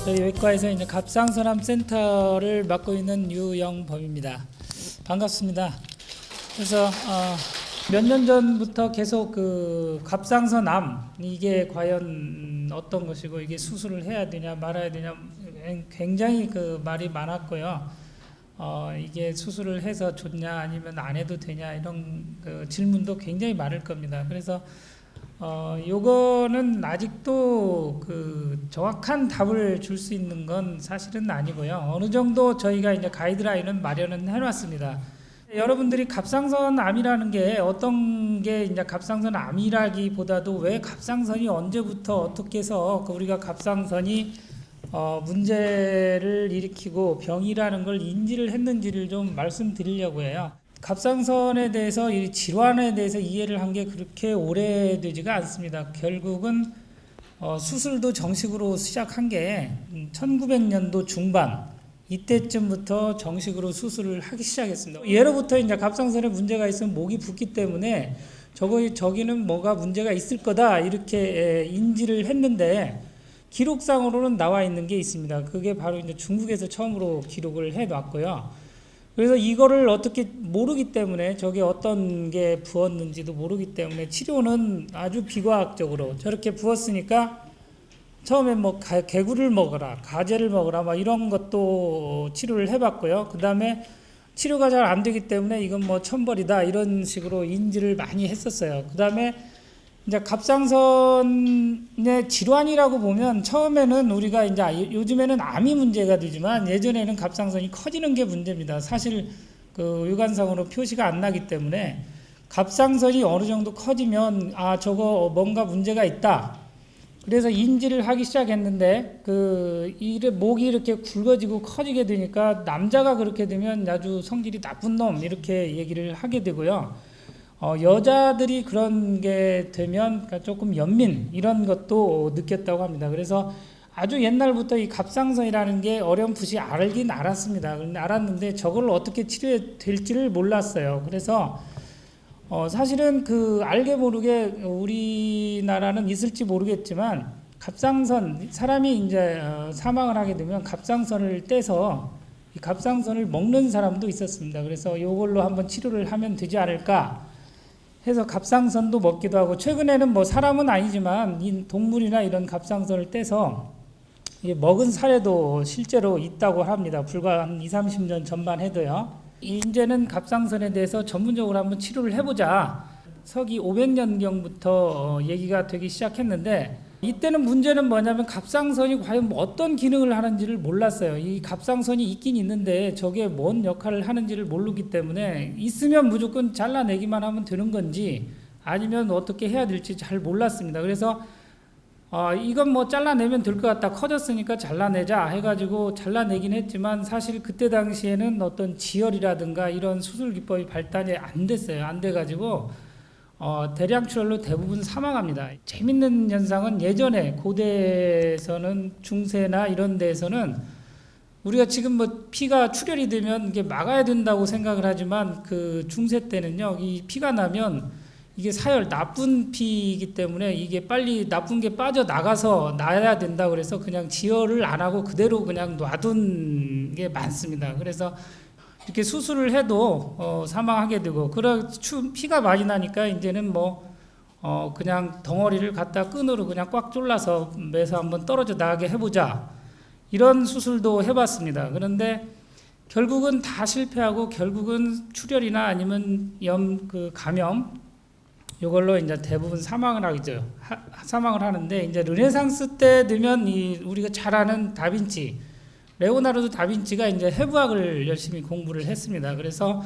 저희 외과에서 이제 갑상선암 센터를 맡고 있는 유영범입니다. 반갑습니다. 그래서 몇 년 전부터 계속 그 갑상선암 이게 과연 어떤 것이고 이게 수술을 해야 되냐 말아야 되냐 굉장히 그 말이 많았고요. 이게 수술을 해서 좋냐 아니면 안 해도 되냐 이런 그 질문도 굉장히 많을 겁니다. 그래서 요거는 아직도 그 정확한 답을 줄 수 있는 건 사실은 아니고요. 어느 정도 저희가 이제 가이드라인은 마련은 해놨습니다. 여러분들이 갑상선암이라는 게 어떤 게 이제 갑상선암이라기보다도 왜 갑상선이 언제부터 어떻게 해서 우리가 갑상선이 문제를 일으키고 병이라는 걸 인지를 했는지를 좀 말씀드리려고 해요. 갑상선에 대해서 이 질환에 대해서 이해를 한 게 그렇게 오래되지가 않습니다. 결국은 수술도 정식으로 시작한 게 1900년도 중반 이때쯤부터 정식으로 수술을 하기 시작했습니다. 예로부터 이제 갑상선에 문제가 있으면 목이 붓기 때문에 저기는 뭐가 문제가 있을 거다 이렇게 인지를 했는데 기록상으로는 나와 있는 게 있습니다. 그게 바로 이제 중국에서 처음으로 기록을 해 놨고요. 그래서 이거를 어떻게 모르기 때문에 저게 어떤 게 부었는지도 모르기 때문에 치료는 아주 비과학적으로 저렇게 부었으니까 처음에 뭐 개구를 먹어라, 가재를 먹어라, 막 이런 것도 치료를 해봤고요. 그 다음에 치료가 잘 안 되기 때문에 이건 뭐 천벌이다 이런 식으로 인지를 많이 했었어요. 그 다음에 이제 갑상선의 질환이라고 보면 처음에는 우리가 이제 요즘에는 암이 문제가 되지만 예전에는 갑상선이 커지는 게 문제입니다. 사실 그 유관상으로 표시가 안 나기 때문에 갑상선이 어느 정도 커지면 저거 뭔가 문제가 있다. 그래서 인지를 하기 시작했는데 목이 이렇게 굵어지고 커지게 되니까 남자가 그렇게 되면 아주 성질이 나쁜 놈 이렇게 얘기를 하게 되고요. 여자들이 그런 게 되면 조금 연민 이런 것도 느꼈다고 합니다. 그래서 아주 옛날부터 이 갑상선이라는 게 어렴풋이 알긴 알았습니다. 그런데 알았는데 저걸 어떻게 치료해야 될지를 몰랐어요. 그래서 사실은 알게 모르게 우리나라는 있을지 모르겠지만 갑상선 사람이 이제 사망을 하게 되면 갑상선을 떼서 이 갑상선을 먹는 사람도 있었습니다. 그래서 이걸로 한번 치료를 하면 되지 않을까 해서 갑상선도 먹기도 하고 최근에는 뭐 사람은 아니지만 이 동물이나 이런 갑상선을 떼서 먹은 사례도 실제로 있다고 합니다. 불과 한 20-30년 전만 해도요. 이제는 갑상선에 대해서 전문적으로 한번 치료를 해보자. 서기 500년경부터 얘기가 되기 시작했는데 이때는 문제는 뭐냐면 갑상선이 과연 뭐 어떤 기능을 하는지를 몰랐어요. 이 갑상선이 있긴 있는데 저게 뭔 역할을 하는지를 모르기 때문에 있으면 무조건 잘라내기만 하면 되는 건지 아니면 어떻게 해야 될지 잘 몰랐습니다. 그래서 이건 뭐 잘라내면 될 것 같다. 커졌으니까 잘라내자 해가지고 잘라내긴 했지만 사실 그때 당시에는 어떤 지혈이라든가 이런 수술 기법이 발달이 안 됐어요. 안 돼가지고 대량출혈로 대부분 사망합니다. 재밌는 현상은 예전에 고대에서는 중세나 이런 데에서는 우리가 지금 뭐 피가 출혈이 되면 이게 막아야 된다고 생각을 하지만 그 중세 때는요, 이 피가 나면 이게 사열 나쁜 피이기 때문에 이게 빨리 나쁜 게 빠져 나가서 나야 된다 그래서 그냥 지혈을 안 하고 그대로 그냥 놔둔 게 많습니다. 그래서 이렇게 수술을 해도 사망하게 되고 피가 많이 나니까 이제는 그냥 덩어리를 갖다 끈으로 그냥 꽉 졸라서 매서 한번 떨어져 나가게 해보자 이런 수술도 해봤습니다. 그런데 결국은 다 실패하고 결국은 출혈이나 아니면 감염 이걸로 이제 대부분 사망을 하는데 이제 르네상스 때 되면 우리가 잘 아는 다빈치 레오나르도 다빈치가 이제 해부학을 열심히 공부를 했습니다. 그래서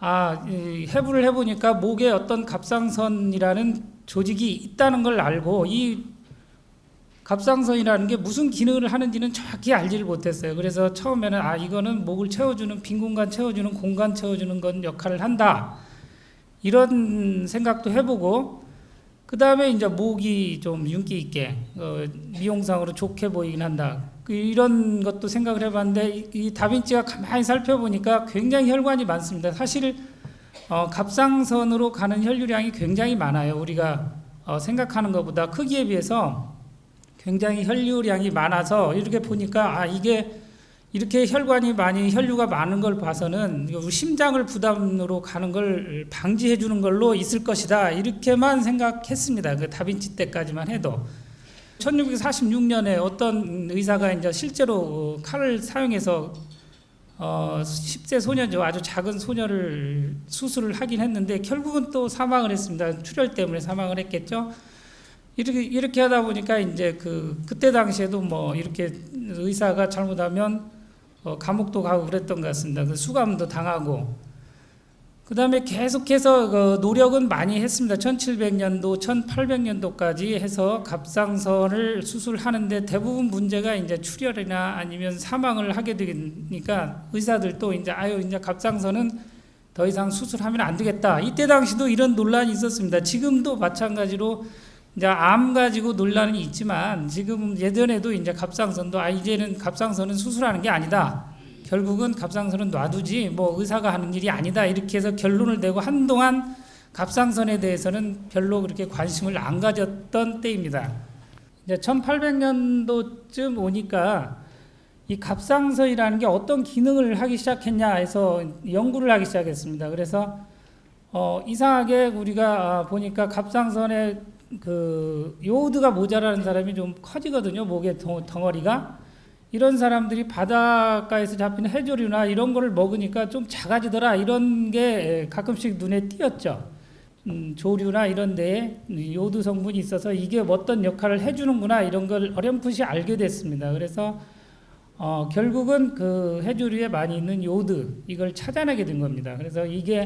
해부를 해보니까 목에 어떤 갑상선이라는 조직이 있다는 걸 알고 이 갑상선이라는 게 무슨 기능을 하는지는 정확히 알지를 못했어요. 그래서 처음에는 이거는 목을 채워주는 빈 공간 채워주는 공간 채워주는 건 역할을 한다. 이런 생각도 해보고 그 다음에 이제 목이 좀 윤기 있게 미용상으로 좋게 보이긴 한다. 이런 것도 생각을 해봤는데 이 다빈치가 가만히 살펴보니까 굉장히 혈관이 많습니다. 사실 갑상선으로 가는 혈류량이 굉장히 많아요. 우리가 생각하는 것보다 크기에 비해서 굉장히 혈류량이 많아서 이렇게 보니까 이게 이렇게 혈류가 많은 걸 봐서는 심장을 부담으로 가는 걸 방지해 주는 걸로 있을 것이다. 이렇게만 생각했습니다. 그 다빈치 때까지만 해도. 1646년에 어떤 의사가 이제 실제로 칼을 사용해서 10세 소녀죠. 아주 작은 소녀를 수술을 하긴 했는데 결국은 또 사망을 했습니다. 출혈 때문에 사망을 했겠죠. 이렇게 하다 보니까 이제 그때 당시에도 뭐 이렇게 의사가 잘못하면 감옥도 가고 그랬던 것 같습니다. 수감도 당하고. 그 다음에 계속해서 노력은 많이 했습니다. 1700년도, 1800년도까지 해서 갑상선을 수술하는데 대부분 문제가 이제 출혈이나 아니면 사망을 하게 되니까 의사들도 이제 갑상선은 더 이상 수술하면 안 되겠다. 이때 당시도 이런 논란이 있었습니다. 지금도 마찬가지로 이제 암 가지고 논란이 있지만 지금 예전에도 이제 갑상선도 이제는 갑상선은 수술하는 게 아니다. 결국은 갑상선은 놔두지 뭐 의사가 하는 일이 아니다. 이렇게 해서 결론을 내고 한동안 갑상선에 대해서는 별로 그렇게 관심을 안 가졌던 때입니다. 이제 1800년도쯤 오니까 이 갑상선이라는 게 어떤 기능을 하기 시작했냐 해서 연구를 하기 시작했습니다. 그래서 이상하게 우리가 보니까 갑상선에 요오드가 모자라는 사람이 좀 커지거든요. 목의 덩어리가. 이런 사람들이 바닷가에서 잡히는 해조류나 이런 거를 먹으니까 좀 작아지더라. 이런 게 가끔씩 눈에 띄었죠. 조류나 이런 데에 요오드 성분이 있어서 이게 어떤 역할을 해주는구나. 이런 걸 어렴풋이 알게 됐습니다. 그래서 결국은 그 해조류에 많이 있는 요오드 이걸 찾아내게 된 겁니다. 그래서 이게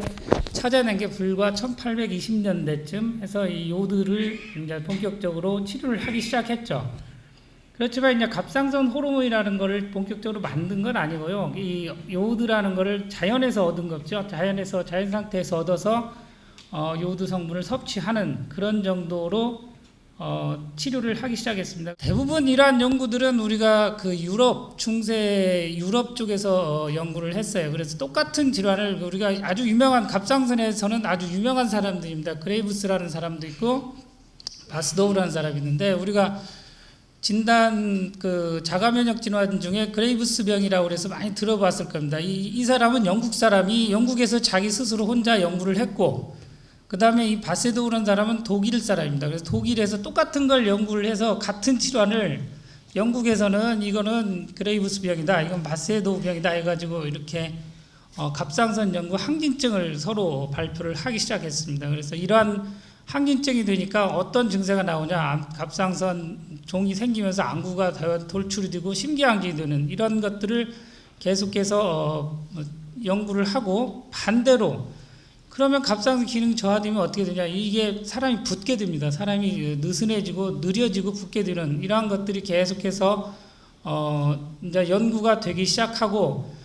찾아낸 게 불과 1820년대쯤 해서 이 요오드를 이제 본격적으로 치료를 하기 시작했죠. 그렇지만 이제 갑상선 호르몬이라는 거를 본격적으로 만든 건 아니고요. 이 요오드라는 거를 자연에서 얻은 거죠. 자연 상태에서 얻어서 요오드 성분을 섭취하는 그런 정도로 치료를 하기 시작했습니다. 대부분 이러한 연구들은 우리가 중세 유럽 쪽에서 연구를 했어요. 그래서 똑같은 질환을 우리가 아주 유명한 갑상선에서는 아주 유명한 사람들입니다. 그레이브스라는 사람도 있고 바스도우라는 사람이 있는데 우리가 진단 자가 면역 질환 중에 그레이브스 병이라고 해서 많이 들어봤을 겁니다. 이 사람은 영국 사람이 영국에서 자기 스스로 혼자 연구를 했고 그 다음에 이 바세도우라는 사람은 독일 사람입니다. 그래서 독일에서 똑같은 걸 연구를 해서 같은 질환을 영국에서는 이거는 그레이브스 병이다, 이건 바세도우 병이다 해가지고 이렇게 갑상선 연구 항진증을 서로 발표를 하기 시작했습니다. 그래서 이러한 항진증이 되니까 어떤 증세가 나오냐, 갑상선 종이 생기면서 안구가 돌출이 되고 심기항진이 되는 이런 것들을 계속해서 연구를 하고 반대로 그러면 갑상선 기능 저하되면 어떻게 되냐, 이게 사람이 붓게 됩니다. 사람이 느슨해지고 느려지고 붓게 되는 이러한 것들이 계속해서 이제 연구가 되기 시작하고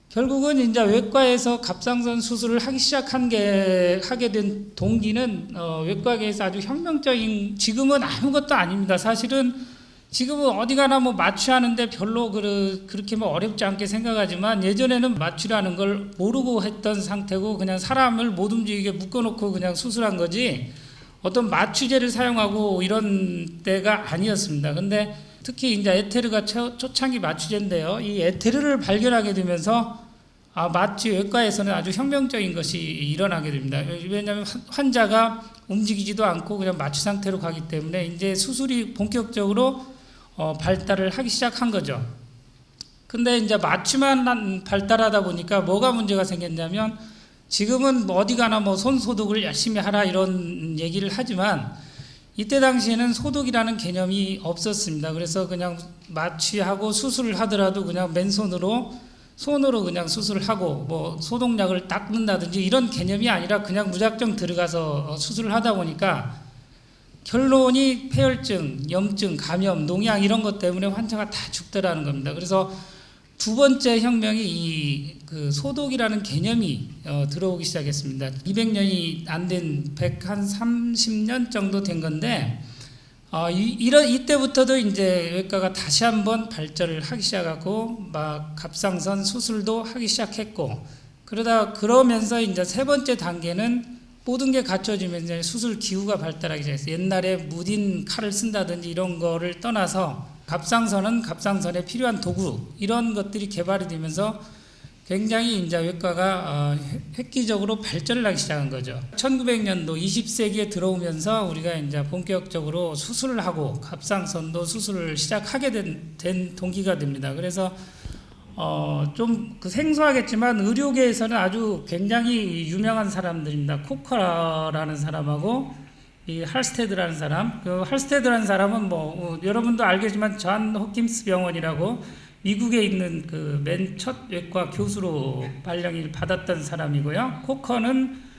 결국은 이제 외과에서 갑상선 수술을 하게 된 동기는 외과계에서 아주 혁명적인, 지금은 아무것도 아닙니다. 사실은 지금은 어디 가나 뭐 마취하는데 별로 그렇게 뭐 어렵지 않게 생각하지만 예전에는 마취라는 걸 모르고 했던 상태고 그냥 사람을 못 움직이게 묶어놓고 그냥 수술한 거지 어떤 마취제를 사용하고 이런 때가 아니었습니다. 근데 특히 이제 에테르가 초창기 마취제인데요. 이 에테르를 발견하게 되면서 마취 외과에서는 아주 혁명적인 것이 일어나게 됩니다. 왜냐하면 환자가 움직이지도 않고 그냥 마취 상태로 가기 때문에 이제 수술이 본격적으로 발달을 하기 시작한 거죠. 근데 이제 마취만 발달하다 보니까 뭐가 문제가 생겼냐면 지금은 어디 가나 뭐 손 소독을 열심히 하라 이런 얘기를 하지만 이때 당시에는 소독이라는 개념이 없었습니다. 그래서 그냥 마취하고 수술을 하더라도 그냥 맨손으로 그냥 수술을 하고 뭐 소독약을 닦는다든지 이런 개념이 아니라 그냥 무작정 들어가서 수술을 하다 보니까 결론이 폐혈증, 염증, 감염, 농양 이런 것 때문에 환자가 다 죽더라는 겁니다. 그래서 두 번째 혁명이 소독이라는 개념이 들어오기 시작했습니다. 200년이 안 된 130년 정도 된 건데 이때부터도 이제 외과가 다시 한번 발전을 하기 시작하고 막 갑상선 수술도 하기 시작했고 그러면서 이제 세 번째 단계는 모든 게 갖춰지면 이제 수술 기구가 발달하기 시작했어요. 옛날에 무딘 칼을 쓴다든지 이런 거를 떠나서 갑상선은 갑상선에 필요한 도구 이런 것들이 개발이 되면서 굉장히 이제 외과가 획기적으로 발전을 하기 시작한 거죠. 1900년도 20세기에 들어오면서 우리가 이제 본격적으로 수술을 하고 갑상선도 수술을 시작하게 된 동기가 됩니다. 그래서 좀 그 생소하겠지만 의료계에서는 아주 굉장히 유명한 사람들입니다. 코커라는 사람하고 이 할스테드라는 사람. 그 할스테드라는 사람은 뭐 여러분도 알겠지만 존 홉킨스 병원이라고 미국에 있는 그 맨 첫 외과 교수로 발령을 받았던 사람이고요. 코커는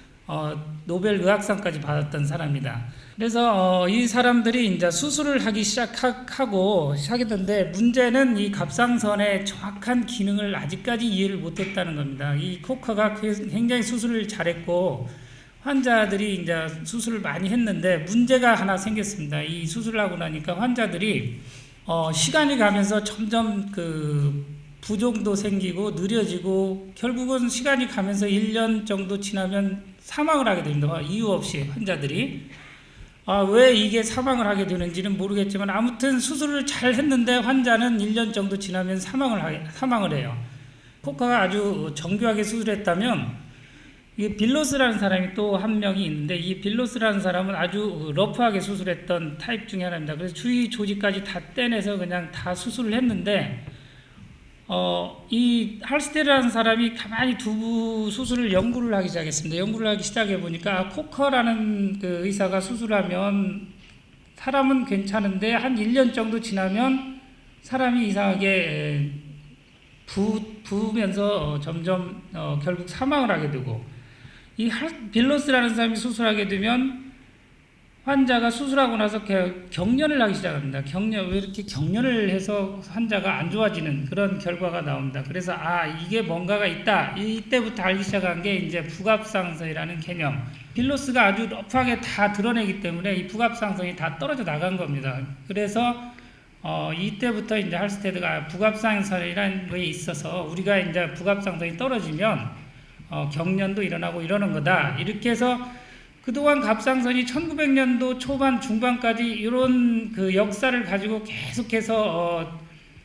노벨 의학상까지 받았던 사람이다. 그래서 이 사람들이 이제 수술을 하기 시작했는데 문제는 이 갑상선의 정확한 기능을 아직까지 이해를 못했다는 겁니다. 이 코커가 굉장히 수술을 잘했고 환자들이 이제 수술을 많이 했는데 문제가 하나 생겼습니다. 이 수술을 하고 나니까 환자들이 시간이 가면서 점점 그 부종도 생기고 느려지고 결국은 시간이 가면서 1년 정도 지나면 사망을 하게 됩니다. 이유 없이 환자들이. 왜 이게 사망을 하게 되는지는 모르겠지만 아무튼 수술을 잘 했는데 환자는 1년 정도 지나면 사망을 해요. 코커가 아주 정교하게 수술했다면 이 빌로스라는 사람이 또 한 명이 있는데 이 빌로스라는 사람은 아주 러프하게 수술했던 타입 중에 하나입니다. 그래서 주위 조직까지 다 떼내서 그냥 다 수술을 했는데 이 할스테드라는 사람이 가만히 두부 수술을 연구를 하기 시작했습니다. 연구를 하기 시작해 보니까 코커라는 그 의사가 수술하면 사람은 괜찮은데 한 1년 정도 지나면 사람이 이상하게 부으면서 점점 결국 사망을 하게 되고 이 빌로스라는 사람이 수술하게 되면 환자가 수술하고 나서 경련을 하기 시작합니다. 왜 이렇게 경련을 해서 환자가 안 좋아지는 그런 결과가 나옵니다. 그래서 이게 뭔가가 있다. 이때부터 알기 시작한 게 이제 부갑상선이라는 개념. 빌로스가 아주 러프하게 다 드러내기 때문에 이 부갑상선이 다 떨어져 나간 겁니다. 그래서 이때부터 이제 할스테드가 부갑상선이라는 거에 있어서 우리가 이제 부갑상선이 떨어지면 경련도 일어나고 이러는 거다. 이렇게 해서 그동안 갑상선이 1900년도 초반 중반까지 이런 그 역사를 가지고 계속해서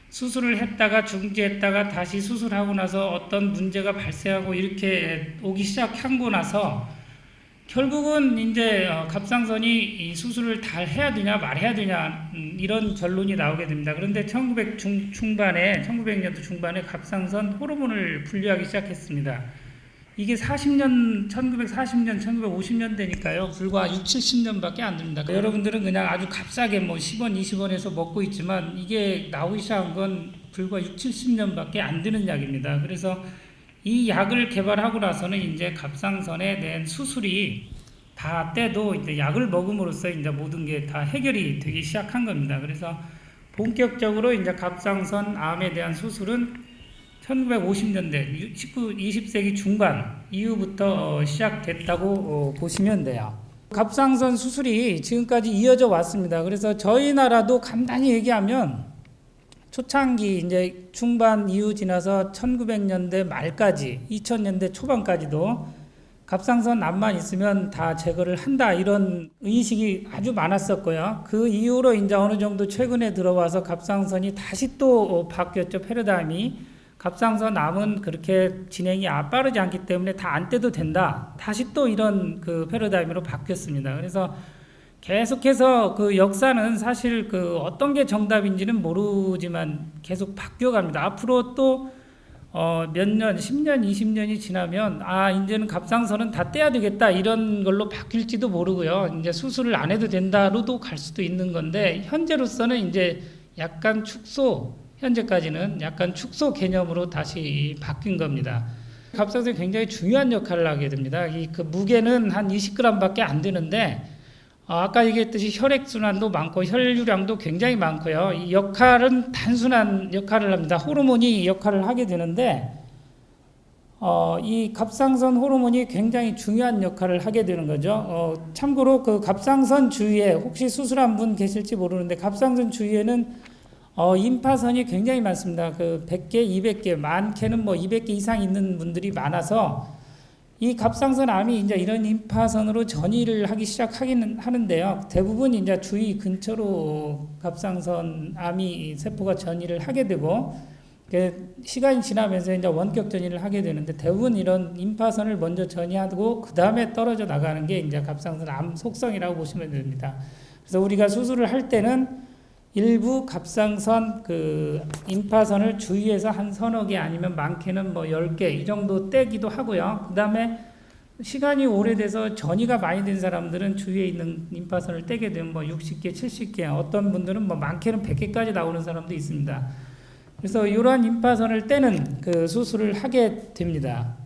수술을 했다가 중지했다가 다시 수술하고 나서 어떤 문제가 발생하고 이렇게 오기 시작하고 나서 결국은 이제 갑상선이 이 수술을 잘 해야 되냐 말해야 되냐 이런 결론이 나오게 됩니다. 그런데 1900년도 중반에 갑상선 호르몬을 분류하기 시작했습니다. 이게 1940년, 1950년대니까요. 불과 6, 70년밖에 안 됩니다. 여러분들은 그냥 아주 값싸게 10원, 20원에서 먹고 있지만 이게 나오기 시작한 건 불과 6, 70년밖에 안 되는 약입니다. 그래서 이 약을 개발하고 나서는 이제 갑상선에 대한 수술이 다 때도 이제 약을 먹음으로써 이제 모든 게 다 해결이 되기 시작한 겁니다. 그래서 본격적으로 이제 갑상선 암에 대한 수술은 1950년대, 20세기 중반 이후부터 시작됐다고 보시면 돼요. 갑상선 수술이 지금까지 이어져 왔습니다. 그래서 저희 나라도 간단히 얘기하면 초창기 이제 중반 이후 지나서 1900년대 말까지 2000년대 초반까지도 갑상선 암만 있으면 다 제거를 한다 이런 의식이 아주 많았었고요. 그 이후로 이제 어느 정도 최근에 들어와서 갑상선이 다시 또 바뀌었죠. 패러다임이. 갑상선 암은 그렇게 진행이 빠르지 않기 때문에 다 안 떼도 된다. 다시 또 이런 그 패러다임으로 바뀌었습니다. 그래서 계속해서 그 역사는 사실 그 어떤 게 정답인지는 모르지만 계속 바뀌어갑니다. 앞으로 또 몇 년, 10년, 20년이 지나면 이제는 갑상선은 다 떼야 되겠다 이런 걸로 바뀔지도 모르고요. 이제 수술을 안 해도 된다로도 갈 수도 있는 건데 현재로서는 이제 약간 현재까지는 약간 축소 개념으로 다시 바뀐 겁니다. 갑상선이 굉장히 중요한 역할을 하게 됩니다. 그 무게는 한 20g밖에 안 되는데 아까 얘기했듯이 혈액순환도 많고 혈류량도 굉장히 많고요. 이 역할은 단순한 역할을 합니다. 호르몬이 역할을 하게 되는데 이 갑상선 호르몬이 굉장히 중요한 역할을 하게 되는 거죠. 참고로 그 갑상선 주위에 혹시 수술한 분 계실지 모르는데 갑상선 주위에는 임파선이 굉장히 많습니다. 그 100개, 200개, 많게는 200개 이상 있는 분들이 많아서 이 갑상선 암이 이제 이런 임파선으로 전이를 하기 시작하기는 하는데요. 대부분 이제 주위 근처로 갑상선 암이 세포가 전이를 하게 되고, 시간이 지나면서 이제 원격 전이를 하게 되는데, 대부분 이런 임파선을 먼저 전이하고 그 다음에 떨어져 나가는 게 이제 갑상선 암 속성이라고 보시면 됩니다. 그래서 우리가 수술을 할 때는 일부 갑상선 그 임파선을 주위에서 한 서너 개 아니면 많게는 뭐 10개 이 정도 떼기도 하고요. 그 다음에 시간이 오래돼서 전이가 많이 된 사람들은 주위에 있는 임파선을 떼게 되면 뭐 60개, 70개, 어떤 분들은 뭐 많게는 100개까지 나오는 사람도 있습니다. 그래서 이러한 임파선을 떼는 그 수술을 하게 됩니다.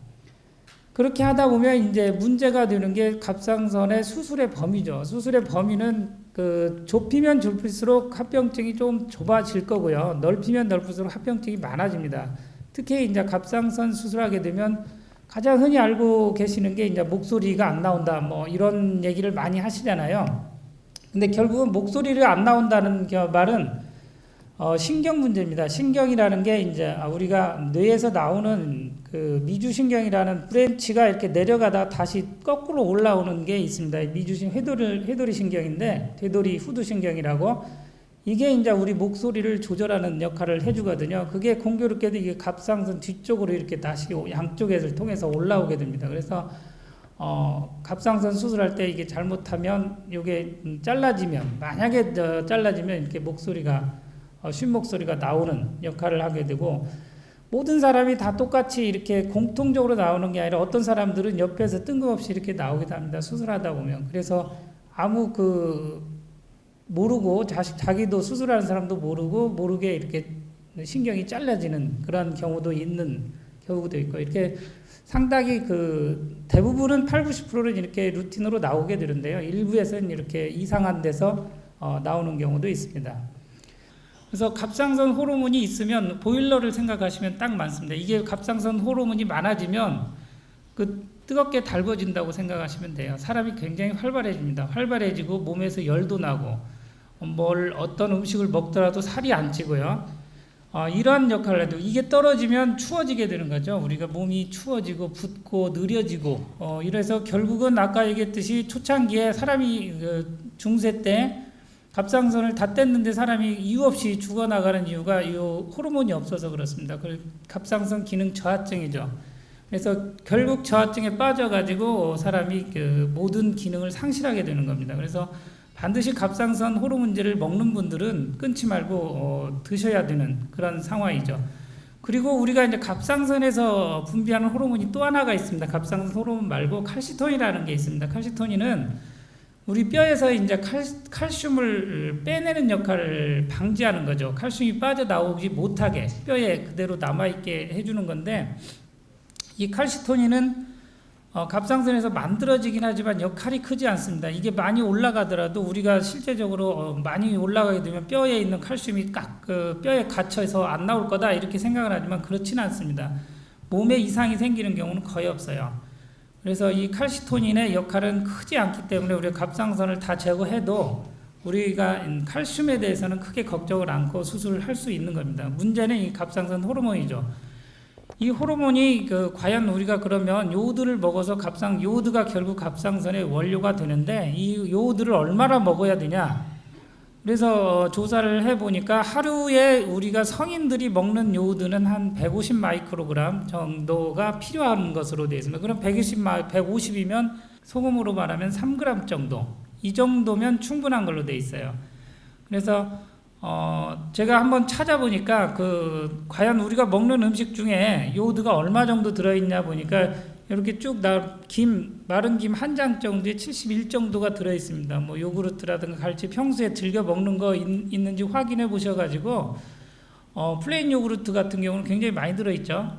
그렇게 하다 보면 이제 문제가 되는 게 갑상선의 수술의 범위죠. 수술의 범위는 그 좁히면 좁힐수록 합병증이 좀 좁아질 거고요. 넓히면 넓을수록 합병증이 많아집니다. 특히 이제 갑상선 수술하게 되면 가장 흔히 알고 계시는 게 이제 목소리가 안 나온다, 뭐 이런 얘기를 많이 하시잖아요. 근데 결국은 목소리를 안 나온다는 말은 신경 문제입니다. 신경이라는 게 이제 우리가 뇌에서 나오는 그 미주신경이라는 브랜치가 이렇게 내려가다 다시 거꾸로 올라오는 게 있습니다. 회돌이 신경인데, 되돌이 후두신경이라고, 이게 이제 우리 목소리를 조절하는 역할을 해주거든요. 그게 공교롭게도 이게 갑상선 뒤쪽으로 이렇게 다시 양쪽에서 통해서 올라오게 됩니다. 그래서 갑상선 수술할 때 이게 잘못하면 이게 잘라지면, 만약에 잘라지면 이렇게 목소리가 쉰 목소리가 나오는 역할을 하게 되고, 모든 사람이 다 똑같이 이렇게 공통적으로 나오는 게 아니라 어떤 사람들은 옆에서 뜬금없이 이렇게 나오기도 합니다. 수술하다 보면. 그래서 아무 모르고 자기도 수술하는 사람도 모르게 이렇게 신경이 잘라지는 그런 경우도 있는 경우도 있고, 이렇게 상당히 대부분은 80~90%는 이렇게 루틴으로 나오게 되는데요. 일부에서는 이렇게 이상한 데서 나오는 경우도 있습니다. 그래서 갑상선 호르몬이 있으면 보일러를 생각하시면 딱 맞습니다. 이게 갑상선 호르몬이 많아지면 뜨겁게 달궈진다고 생각하시면 돼요. 사람이 굉장히 활발해집니다. 활발해지고 몸에서 열도 나고, 어떤 음식을 먹더라도 살이 안 찌고요. 이러한 역할을 해도 이게 떨어지면 추워지게 되는 거죠. 우리가 몸이 추워지고 붓고 느려지고, 이래서 결국은 아까 얘기했듯이 초창기에 사람이 중세 때 갑상선을 다 뗐는데 사람이 이유 없이 죽어나가는 이유가 이 호르몬이 없어서 그렇습니다. 갑상선 기능 저하증이죠. 그래서 결국 저하증에 빠져가지고 사람이 모든 기능을 상실하게 되는 겁니다. 그래서 반드시 갑상선 호르몬제를 먹는 분들은 끊지 말고 드셔야 되는 그런 상황이죠. 그리고 우리가 이제 갑상선에서 분비하는 호르몬이 또 하나가 있습니다. 갑상선 호르몬 말고 칼시토닌이라는 게 있습니다. 칼시토닌은 우리 뼈에서 이제 칼슘을 빼내는 역할을 방지하는 거죠. 칼슘이 빠져나오지 못하게 뼈에 그대로 남아있게 해주는 건데, 이 칼시토닌은 갑상선에서 만들어지긴 하지만 역할이 크지 않습니다. 이게 많이 올라가더라도 우리가 실제적으로 많이 올라가게 되면 뼈에 있는 칼슘이 뼈에 갇혀서 안 나올 거다 이렇게 생각을 하지만 그렇지는 않습니다. 몸에 이상이 생기는 경우는 거의 없어요. 그래서 이 칼시토닌의 역할은 크지 않기 때문에 우리가 갑상선을 다 제거해도 우리가 칼슘에 대해서는 크게 걱정을 않고 수술을 할 수 있는 겁니다. 문제는 이 갑상선 호르몬이죠. 이 호르몬이 과연 우리가 그러면 요오드를 먹어서 요오드가 결국 갑상선의 원료가 되는데, 이 요오드를 얼마나 먹어야 되냐? 그래서 조사를 해보니까 하루에 우리가 성인들이 먹는 요오드는 한 150 마이크로그램 정도가 필요한 것으로 되어 있습니다. 그럼 150이면 소금으로 말하면 3g 정도, 이 정도면 충분한 걸로 되어 있어요. 그래서 제가 한번 찾아보니까 과연 우리가 먹는 음식 중에 요오드가 얼마 정도 들어있냐 보니까 이렇게 쭉 마른 김 한 장 정도에 71 정도가 들어있습니다. 뭐 요구르트라든가 갈치 평소에 즐겨 먹는 거 있는지 확인해 보셔가지고, 플레인 요구르트 같은 경우는 굉장히 많이 들어있죠.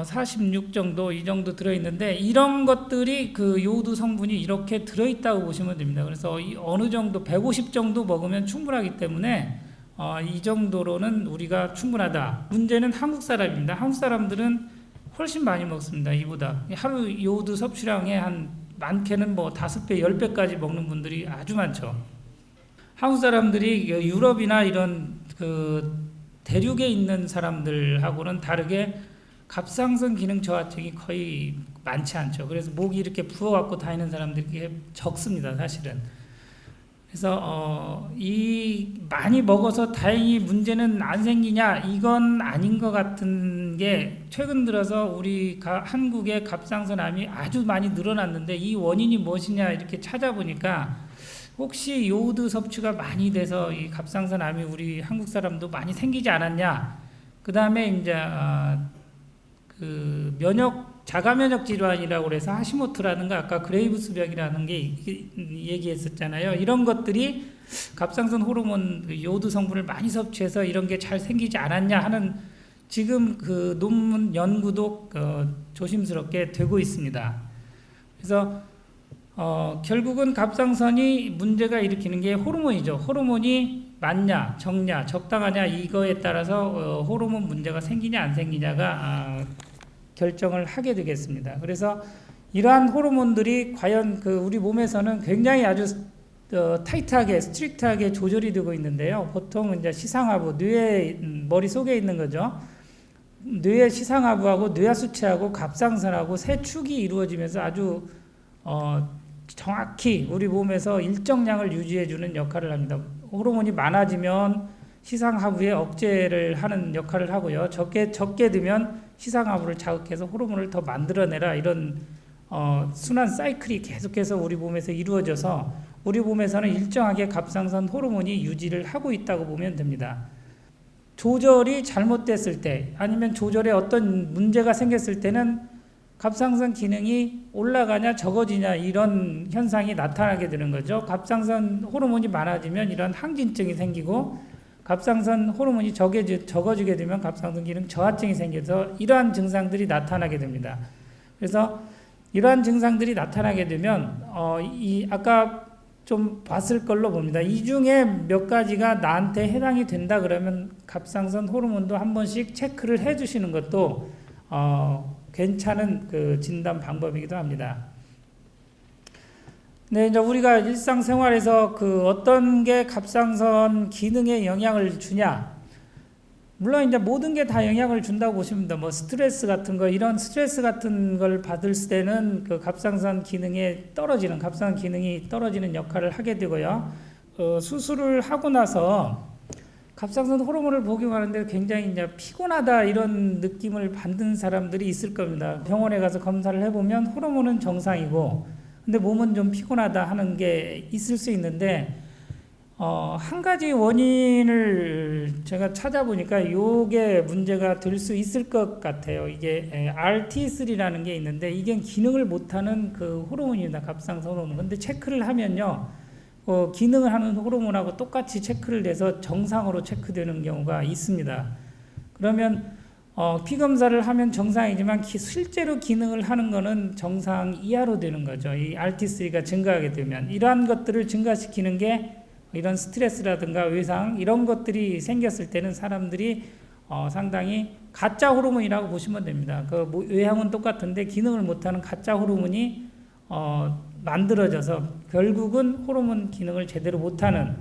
46 정도, 이 정도 들어있는데, 이런 것들이 요오드 성분이 이렇게 들어있다고 보시면 됩니다. 그래서 어느 정도, 150 정도 먹으면 충분하기 때문에, 이 정도로는 우리가 충분하다. 문제는 한국 사람입니다. 한국 사람들은 훨씬 많이 먹습니다. 이보다. 하루 요오드 섭취량의 많게는 5배, 10배까지 먹는 분들이 아주 많죠. 한국 사람들이 유럽이나 이런 대륙에 있는 사람들하고는 다르게 갑상선 기능 저하증이 거의 많지 않죠. 그래서 목이 이렇게 부어갖고 다니는 사람들이 적습니다, 사실은. 그래서 이 많이 먹어서 다행히 문제는 안 생기냐, 이건 아닌 것 같은 게 최근 들어서 우리 한국의 갑상선암이 아주 많이 늘어났는데 이 원인이 무엇이냐 이렇게 찾아보니까 혹시 요오드 섭취가 많이 돼서 이 갑상선암이 우리 한국 사람도 많이 생기지 않았냐. 그 다음에 이제 그 자가 면역 질환이라고 그래서 하시모토라든가 아까 그레이브스 병이라는 게 얘기했었잖아요. 이런 것들이 갑상선 호르몬 요오드 성분을 많이 섭취해서 이런 게 잘 생기지 않았냐 하는 지금 그 논문 연구도 조심스럽게 되고 있습니다. 그래서 결국은 갑상선이 문제가 일으키는 게 호르몬이죠. 호르몬이 많냐, 적냐, 적당하냐 이거에 따라서 호르몬 문제가 생기냐 안 생기냐가 결정을 하게 되겠습니다. 그래서 이러한 호르몬들이 과연 우리 몸에서는 굉장히 아주 타이트하게, 스트릭트하게 조절이 되고 있는데요. 보통 이제 시상하부, 뇌 머릿속에 있는 거죠. 뇌의 시상하부하고 뇌하수체하고 갑상선하고 세 축이 이루어지면서 아주 정확히 우리 몸에서 일정량을 유지해주는 역할을 합니다. 호르몬이 많아지면 시상하부에 억제를 하는 역할을 하고요. 적게 되면 시상하부를 자극해서 호르몬을 더 만들어내라, 이런 순환 사이클이 계속해서 우리 몸에서 이루어져서 우리 몸에서는 일정하게 갑상선 호르몬이 유지를 하고 있다고 보면 됩니다. 조절이 잘못됐을 때 아니면 조절에 어떤 문제가 생겼을 때는 갑상선 기능이 올라가냐 적어지냐 이런 현상이 나타나게 되는 거죠. 갑상선 호르몬이 많아지면 이런 항진증이 생기고 갑상선 호르몬이 적어지게 되면 갑상선 기능 저하증이 생겨서 이러한 증상들이 나타나게 됩니다. 그래서 이러한 증상들이 나타나게 되면 아까 좀 봤을 걸로 봅니다. 이 중에 몇 가지가 나한테 해당이 된다 그러면 갑상선 호르몬도 한 번씩 체크를 해주시는 것도 괜찮은 그 진단 방법이기도 합니다. 네, 이제 우리가 일상생활에서 어떤 게 갑상선 기능에 영향을 주냐. 물론 이제 모든 게 다 영향을 준다고 보시면 됩니다. 뭐 스트레스 같은 거, 이런 스트레스 같은 걸 받을 때는 갑상선 기능이 떨어지는 역할을 하게 되고요. 수술을 하고 나서 갑상선 호르몬을 복용하는데 굉장히 이제 피곤하다 이런 느낌을 받는 사람들이 있을 겁니다. 병원에 가서 검사를 해보면 호르몬은 정상이고 근데 몸은 좀 피곤하다 하는 게 있을 수 있는데 한 가지 원인을 제가 찾아보니까 요게 문제가 될 수 있을 것 같아요. 이게 RT3라는 게 있는데 이게 기능을 못하는 그 호르몬입니다. 갑상선 호르몬. 근데 체크를 하면요. 기능을 하는 호르몬하고 똑같이 체크를 해서 정상으로 체크되는 경우가 있습니다. 그러면 피검사를 하면 정상이지만 실제로 기능을 하는 거는 정상 이하로 되는 거죠. 이 RT3가 증가하게 되면 이러한 것들을 증가시키는 게 이런 스트레스라든가 외상 이런 것들이 생겼을 때는 사람들이 상당히 가짜 호르몬이라고 보시면 됩니다. 외형은 똑같은데 기능을 못하는 가짜 호르몬이 만들어져서 결국은 호르몬 기능을 제대로 못하는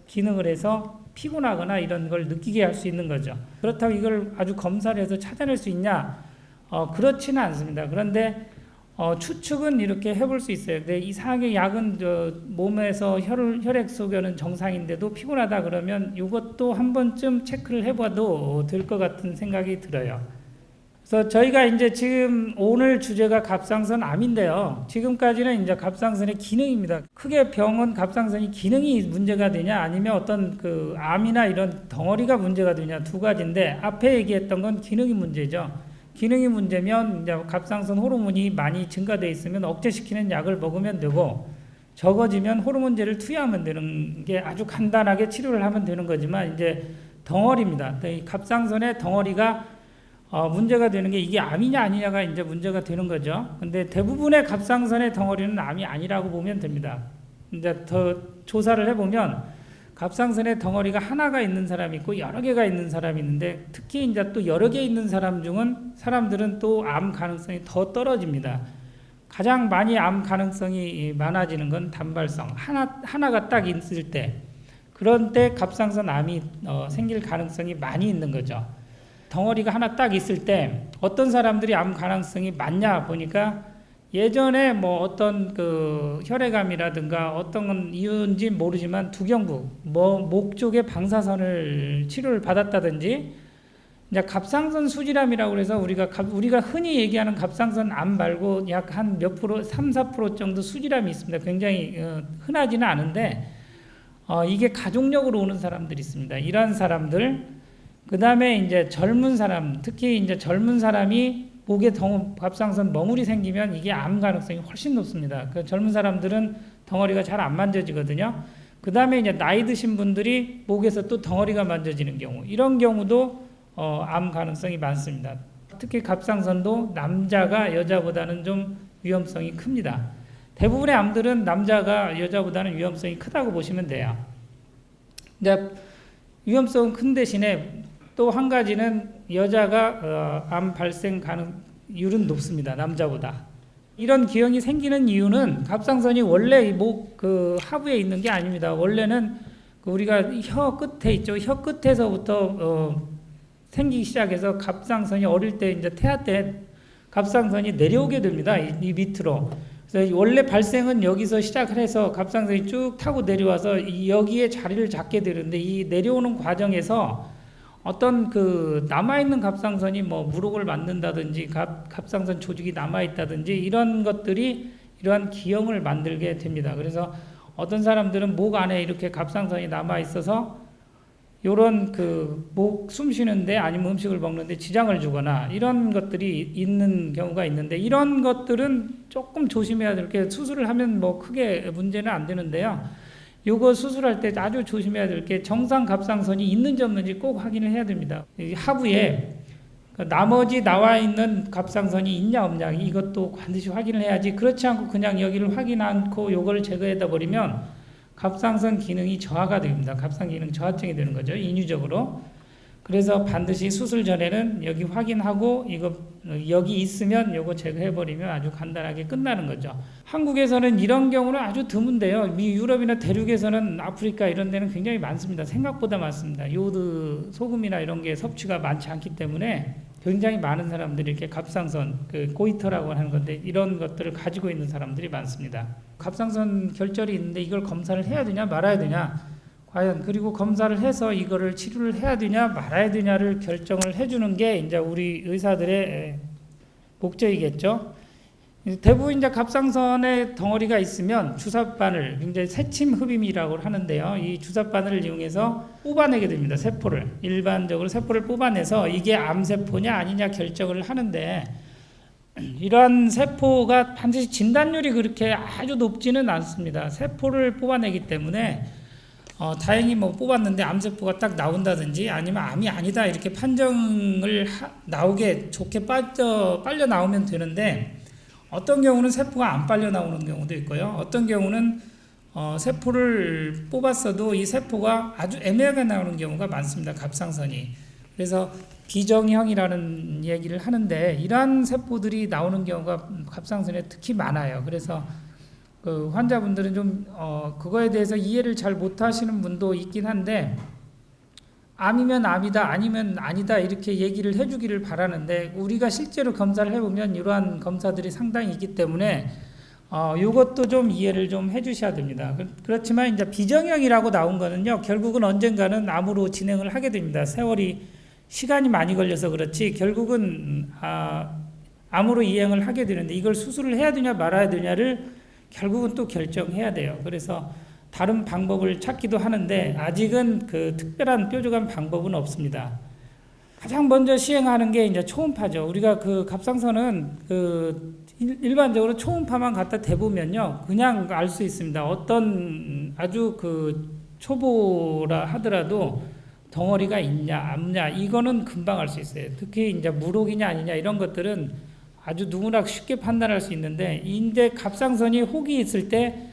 기능을 해서 피곤하거나 이런 걸 느끼게 할 수 있는 거죠. 그렇다고 이걸 아주 검사를 해서 찾아낼 수 있냐? 그렇지는 않습니다. 그런데 추측은 이렇게 해볼 수 있어요. 근데 이상하게 약은 몸에서 혈액 소견은 정상인데도 피곤하다 그러면 이것도 한 번쯤 체크를 해봐도 될 것 같은 생각이 들어요. 그래서 저희가 이제 지금 오늘 주제가 갑상선 암인데요. 지금까지는 이제 갑상선의 기능입니다. 크게 병은 갑상선이 기능이 문제가 되냐 아니면 어떤 암이나 이런 덩어리가 문제가 되냐 두 가지인데 앞에 얘기했던 건 기능이 문제죠. 기능이 문제면 이제 갑상선 호르몬이 많이 증가되어 있으면 억제시키는 약을 먹으면 되고 적어지면 호르몬제를 투여하면 되는 게 아주 간단하게 치료를 하면 되는 거지만 이제 덩어리입니다. 이 갑상선의 덩어리가 문제가 되는 게 이게 암이냐 아니냐가 이제 문제가 되는 거죠. 근데 대부분의 갑상선의 덩어리는 암이 아니라고 보면 됩니다. 이제 더 조사를 해보면 갑상선의 덩어리가 하나가 있는 사람이 있고 여러 개가 있는 사람이 있는데 특히 이제 또 여러 개 있는 사람들은 또 암 가능성이 더 떨어집니다. 가장 많이 암 가능성이 많아지는 건 단발성 하나가 딱 있을 때 그런 때 갑상선 암이 생길 가능성이 많이 있는 거죠. 덩어리가 하나 딱 있을 때 어떤 사람들이 암 가능성이 많냐 보니까 예전에 뭐 어떤 그 혈액암이라든가 어떤 이유인지 모르지만 두경부 목 쪽에 방사선을 치료를 받았다든지 이제 갑상선 수질암이라고 그래서 우리가 흔히 얘기하는 갑상선 암 말고 약 한 몇 프로 3-4% 정도 수질암이 있습니다. 굉장히 흔하지는 않은데 이게 가족력으로 오는 사람들이 있습니다. 이런 사람들 그다음에 이제 젊은 사람 특히 이제 젊은 사람이 목에 갑상선 멍울이 생기면 이게 암 가능성이 훨씬 높습니다. 그 젊은 사람들은 덩어리가 잘 안 만져지거든요. 그 다음에 이제 나이 드신 분들이 목에서 또 덩어리가 만져지는 경우, 이런 경우도 암 가능성이 많습니다. 특히 갑상선도 남자가 여자보다는 좀 위험성이 큽니다. 대부분의 암들은 남자가 여자보다는 위험성이 크다고 보시면 돼요. 근데 위험성은 큰 대신에 또 한 가지는 여자가 암 발생 가능률은 높습니다. 남자보다. 이런 기형이 생기는 이유는 갑상선이 원래 목 하부에 있는 게 아닙니다. 원래는 우리가 혀 끝에 있죠. 혀 끝에서부터 생기기 시작해서 갑상선이 어릴 때 이제 태아 때 갑상선이 내려오게 됩니다. 이 밑으로. 그래서 원래 발생은 여기서 시작을 해서 갑상선이 쭉 타고 내려와서 여기에 자리를 잡게 되는데 이 내려오는 과정에서 어떤 남아있는 갑상선이 뭐 물혹을 만든다든지 갑상선 조직이 남아있다든지 이런 것들이 이러한 기형을 만들게 됩니다. 그래서 어떤 사람들은 목 안에 이렇게 갑상선이 남아있어서 요런 목 숨 쉬는데 아니면 음식을 먹는데 지장을 주거나 이런 것들이 있는 경우가 있는데 이런 것들은 조금 조심해야 될 게 수술을 하면 뭐 크게 문제는 안 되는데요. 요거 수술할 때 아주 조심해야 될 게 정상 갑상선이 있는지 없는지 꼭 확인을 해야 됩니다. 하부에 나머지 나와 있는 갑상선이 있냐 없냐 이것도 반드시 확인을 해야지 그렇지 않고 그냥 여기를 확인 않고 요걸 제거해다 버리면 갑상선 기능이 저하가 됩니다. 갑상 기능 저하증이 되는 거죠. 인위적으로. 그래서 반드시 수술 전에는 여기 확인하고 이거 여기 있으면 요거 제거해버리면 아주 간단하게 끝나는 거죠. 한국에서는 이런 경우는 아주 드문데요. 유럽이나 대륙에서는 아프리카 이런 데는 굉장히 많습니다. 생각보다 많습니다. 요오드 소금이나 이런 게 섭취가 많지 않기 때문에 굉장히 많은 사람들이 이렇게 갑상선 고이터라고 하는 건데 이런 것들을 가지고 있는 사람들이 많습니다. 갑상선 결절이 있는데 이걸 검사를 해야 되냐 말아야 되냐 과연 그리고 검사를 해서 이거를 치료를 해야 되냐 말아야 되냐를 결정을 해주는 게 이제 우리 의사들의 목적이겠죠. 대부분 이제 갑상선에 덩어리가 있으면 주사바늘, 굉장히 새침 흡임이라고 하는데요. 이 주사바늘을 이용해서 뽑아내게 됩니다. 세포를 일반적으로 세포를 뽑아내서 이게 암세포냐 아니냐 결정을 하는데 이러한 세포가 반드시 진단율이 그렇게 아주 높지는 않습니다. 세포를 뽑아내기 때문에 다행히 뭐 뽑았는데 암세포가 딱 나온다든지 아니면 암이 아니다 이렇게 판정을 나오게 좋게 빨려 나오면 되는데 어떤 경우는 세포가 안 빨려 나오는 경우도 있고요. 어떤 경우는 세포를 뽑았어도 이 세포가 아주 애매하게 나오는 경우가 많습니다. 갑상선이. 그래서 비정형이라는 얘기를 하는데 이러한 세포들이 나오는 경우가 갑상선에 특히 많아요. 그래서 환자분들은 좀 그거에 대해서 이해를 잘 못하시는 분도 있긴 한데 암이면 암이다 아니면 아니다 이렇게 얘기를 해주기를 바라는데 우리가 실제로 검사를 해보면 이러한 검사들이 상당히 있기 때문에 이것도 좀 이해를 좀 해주셔야 됩니다. 그렇지만 이제 비정형이라고 나온 거는요 결국은 언젠가는 암으로 진행을 하게 됩니다. 시간이 많이 걸려서 그렇지 결국은 암으로 이행을 하게 되는데 이걸 수술을 해야 되냐 말아야 되냐를 결국은 또 결정해야 돼요. 그래서 다른 방법을 찾기도 하는데 아직은 특별한 뾰족한 방법은 없습니다. 가장 먼저 시행하는 게 이제 초음파죠. 우리가 갑상선은 일반적으로 초음파만 갖다 대보면요 그냥 알 수 있습니다. 어떤 아주 초보라 하더라도 덩어리가 있냐 없냐 이거는 금방 알 수 있어요. 특히 이제 물혹이냐 아니냐 이런 것들은 아주 누구나 쉽게 판단할 수 있는데 이제 갑상선이 혹이 있을 때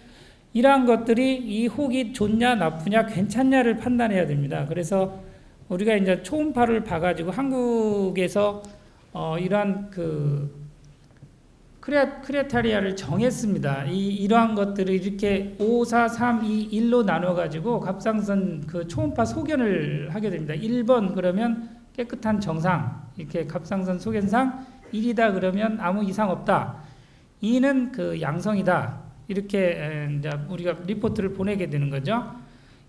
이러한 것들이 이 혹이 좋냐 나쁘냐 괜찮냐를 판단해야 됩니다. 그래서 우리가 이제 초음파를 봐가지고 한국에서 이러한 크라이테리아를 정했습니다. 이러한 것들을 이렇게 5, 4, 3, 2, 1로 나눠가지고 갑상선 그 초음파 소견을 하게 됩니다. 1번 그러면 깨끗한 정상, 이렇게 갑상선 소견상 1이다 그러면 아무 이상 없다. 2는 그 양성이다. 이렇게 이제 우리가 리포트를 보내게 되는 거죠.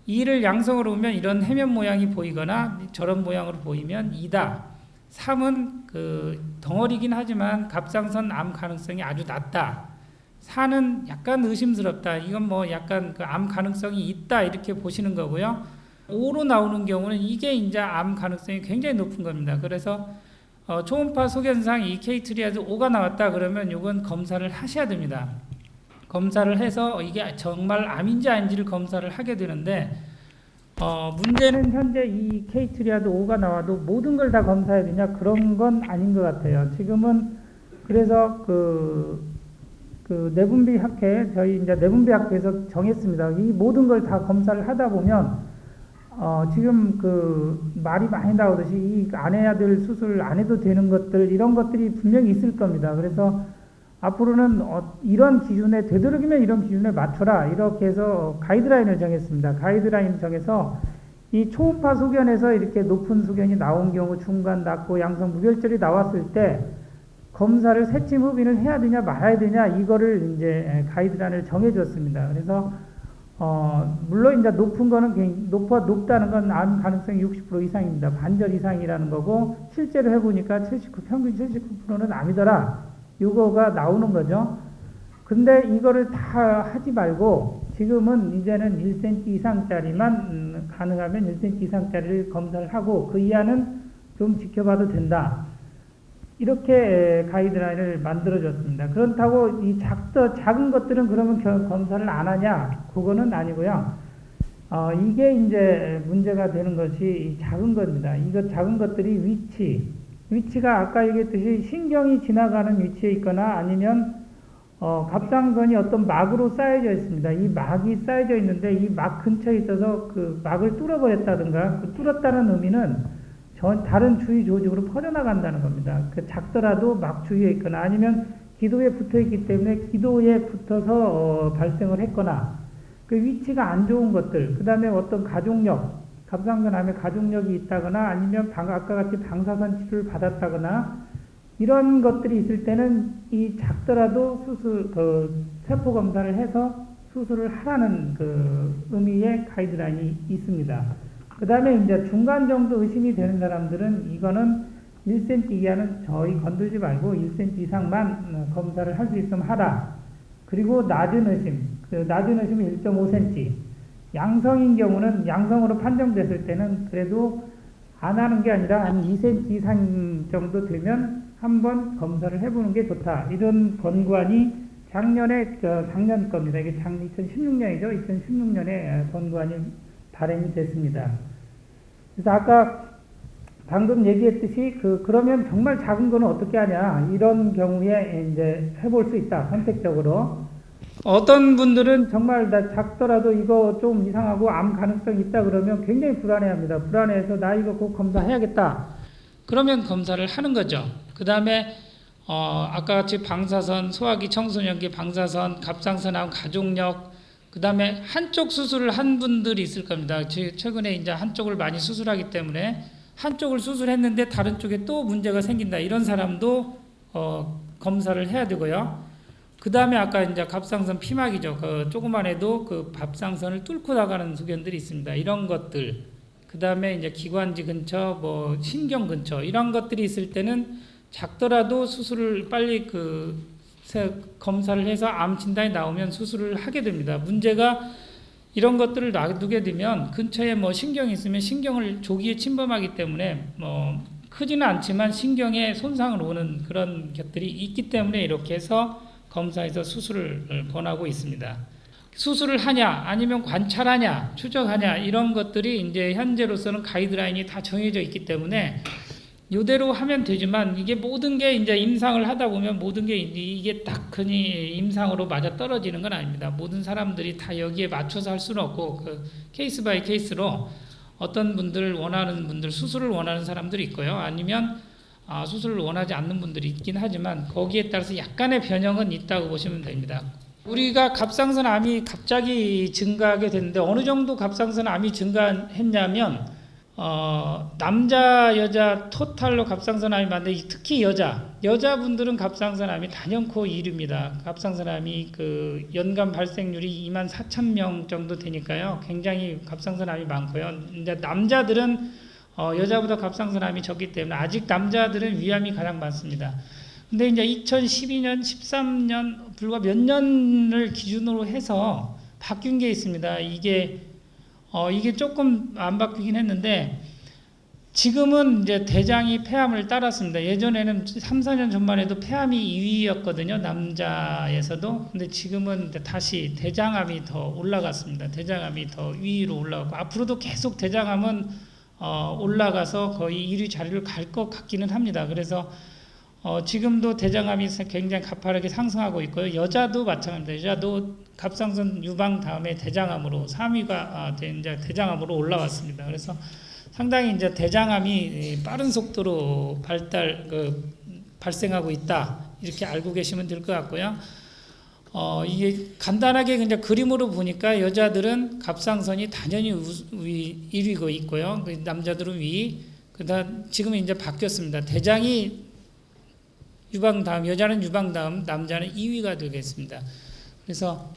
2를 양성으로 보면 이런 해면 모양이 보이거나 저런 모양으로 보이면 2다. 3은 그 덩어리긴 하지만 갑상선 암 가능성이 아주 낮다. 4는 약간 의심스럽다. 이건 뭐 약간 그 암 가능성이 있다. 이렇게 보시는 거고요. 5로 나오는 경우는 이게 이제 암 가능성이 굉장히 높은 겁니다. 그래서 초음파 소견상 이 케이트리아도 5가 나왔다 그러면 이건 검사를 하셔야 됩니다. 검사를 해서 이게 정말 암인지 아닌지를 검사를 하게 되는데 문제는 현재 이 케이트리아도 5가 나와도 모든 걸 다 검사해야 되냐 그런 건 아닌 것 같아요. 지금은 그래서 그 내분비학회 저희 이제 내분비학회에서 정했습니다. 이 모든 걸 다 검사를 하다 보면 지금 그 말이 많이 나오듯이 이 안 해야 될 수술 안 해도 되는 것들 이런 것들이 분명히 있을 겁니다. 그래서 앞으로는 이런 기준에 되도록이면 이런 기준에 맞춰라 이렇게 해서 가이드라인을 정했습니다. 가이드라인 정해서 이 초음파 소견에서 이렇게 높은 소견이 나온 경우 중간 낮고 양성 무별절이 나왔을 때 검사를 새침 흡인을 해야 되냐 말아야 되냐 이거를 이제 가이드라인을 정해줬습니다. 그래서 물론 이제 높은 거는 높다는 건 암 가능성이 60% 이상입니다. 반절 이상이라는 거고 실제로 해보니까 평균 79%는 암이더라. 이거가 나오는 거죠. 근데 이거를 다 하지 말고 지금은 이제는 1cm 이상짜리만 가능하면 1cm 이상짜리를 검사를 하고 그 이하는 좀 지켜봐도 된다. 이렇게 가이드라인을 만들어줬습니다. 그렇다고 이 작은 것들은 그러면 검사를 안 하냐? 그거는 아니고요. 이게 이제 문제가 되는 것이 이 작은 겁니다. 이거 작은 것들이 위치가 아까 얘기했듯이 신경이 지나가는 위치에 있거나 아니면 갑상선이 어떤 막으로 쌓여져 있습니다. 이 막이 쌓여져 있는데 이 막 근처에 있어서 그 막을 뚫어버렸다든가 그 뚫었다는 의미는 다른 주위 조직으로 퍼져나간다는 겁니다. 그 작더라도 막 주위에 있거나 아니면 기도에 붙어 있기 때문에 기도에 붙어서 발생을 했거나 그 위치가 안 좋은 것들 그 다음에 어떤 가족력 갑상선 암에 가족력이 있다거나 아니면 아까 같이 방사선 치료를 받았다거나 이런 것들이 있을 때는 이 작더라도 세포 검사를 해서 수술을 하라는 그 의미의 가이드라인이 있습니다. 그 다음에 이제 중간 정도 의심이 되는 사람들은 이거는 1cm 이하는 저희 건들지 말고 1cm 이상만 검사를 할 수 있으면 하라. 그리고 낮은 의심, 낮은 의심은 1.5cm. 양성인 경우는 양성으로 판정됐을 때는 그래도 안 하는 게 아니라 한 2cm 이상 정도 되면 한번 검사를 해보는 게 좋다. 이런 권고안이 작년 겁니다. 이게 2016년이죠. 2016년에 권고안이 발행이 됐습니다. 그래서 아까 방금 얘기했듯이 그러면 정말 작은 거는 어떻게 하냐. 이런 경우에 이제 해볼 수 있다. 선택적으로. 어떤 분들은 정말 작더라도 이거 좀 이상하고 암 가능성이 있다 그러면 굉장히 불안해합니다. 불안해서 나 이거 꼭 검사해야겠다. 그러면 검사를 하는 거죠. 그 다음에 아까 같이 방사선, 소화기, 청소년기, 방사선, 갑상선암, 가족력, 그 다음에 한쪽 수술을 한 분들이 있을 겁니다. 최근에 이제 한쪽을 많이 수술하기 때문에 한쪽을 수술했는데 다른 쪽에 또 문제가 생긴다. 이런 사람도 검사를 해야 되고요. 그 다음에 아까 이제 갑상선 피막이죠. 조그만 해도 그 갑상선을 뚫고 나가는 소견들이 있습니다. 이런 것들. 그 다음에 이제 기관지 근처, 신경 근처, 이런 것들이 있을 때는 작더라도 수술을 빨리 검사를 해서 암 진단이 나오면 수술을 하게 됩니다. 문제가 이런 것들을 놔두게 되면 근처에 신경이 있으면 신경을 조기에 침범하기 때문에 크지는 않지만 신경에 손상을 오는 그런 것들이 있기 때문에 이렇게 해서 검사에서 수술을 권하고 있습니다. 수술을 하냐 아니면 관찰하냐 추적하냐 이런 것들이 이제 현재로서는 가이드라인이 다 정해져 있기 때문에 이대로 하면 되지만 이게 모든 게 이제 임상을 하다 보면 모든 게 이게 딱 흔히 임상으로 맞아 떨어지는 건 아닙니다. 모든 사람들이 다 여기에 맞춰서 할 수는 없고 케이스 바이 케이스로 어떤 분들 수술을 원하는 사람들이 있고요. 아니면 수술을 원하지 않는 분들이 있긴 하지만 거기에 따라서 약간의 변형은 있다고 보시면 됩니다. 우리가 갑상선 암이 갑자기 증가하게 됐는데 어느 정도 갑상선 암이 증가했냐면 남자 여자 토탈로 갑상선 암이 많은데 특히 여자분들은 갑상선 암이 단연코 1위입니다. 갑상선 암이 그 연간 발생률이 24,000명 정도 되니까요. 굉장히 갑상선 암이 많고요. 이제 남자들은 여자보다 갑상선 암이 적기 때문에 아직 남자들은 위암이 가장 많습니다. 근데 이제 2012년, 13년 불과 몇 년을 기준으로 해서 바뀐 게 있습니다. 이게 조금 안 바뀌긴 했는데 지금은 이제 대장이 폐암을 따랐습니다. 예전에는 3, 4년 전만 해도 폐암이 2위였거든요. 남자에서도. 근데 지금은 다시 대장암이 더 올라갔습니다. 대장암이 더 위로 올라가고 앞으로도 계속 대장암은 올라가서 거의 1위 자리를 갈 것 같기는 합니다. 그래서 지금도 대장암이 굉장히 가파르게 상승하고 있고요. 여자도 마찬가지입니다. 여자도 갑상선 유방 다음에 대장암으로 3위가 이제 대장암으로 올라왔습니다. 그래서 상당히 이제 대장암이 빠른 속도로 발생하고 있다 이렇게 알고 계시면 될 것 같고요. 이게 간단하게 그냥 그림으로 보니까 여자들은 갑상선이 당연히 1위고 있고요. 남자들은 위. 그다음 지금은 이제 바뀌었습니다. 대장이 유방 다음, 여자는 유방 다음, 남자는 2위가 되겠습니다. 그래서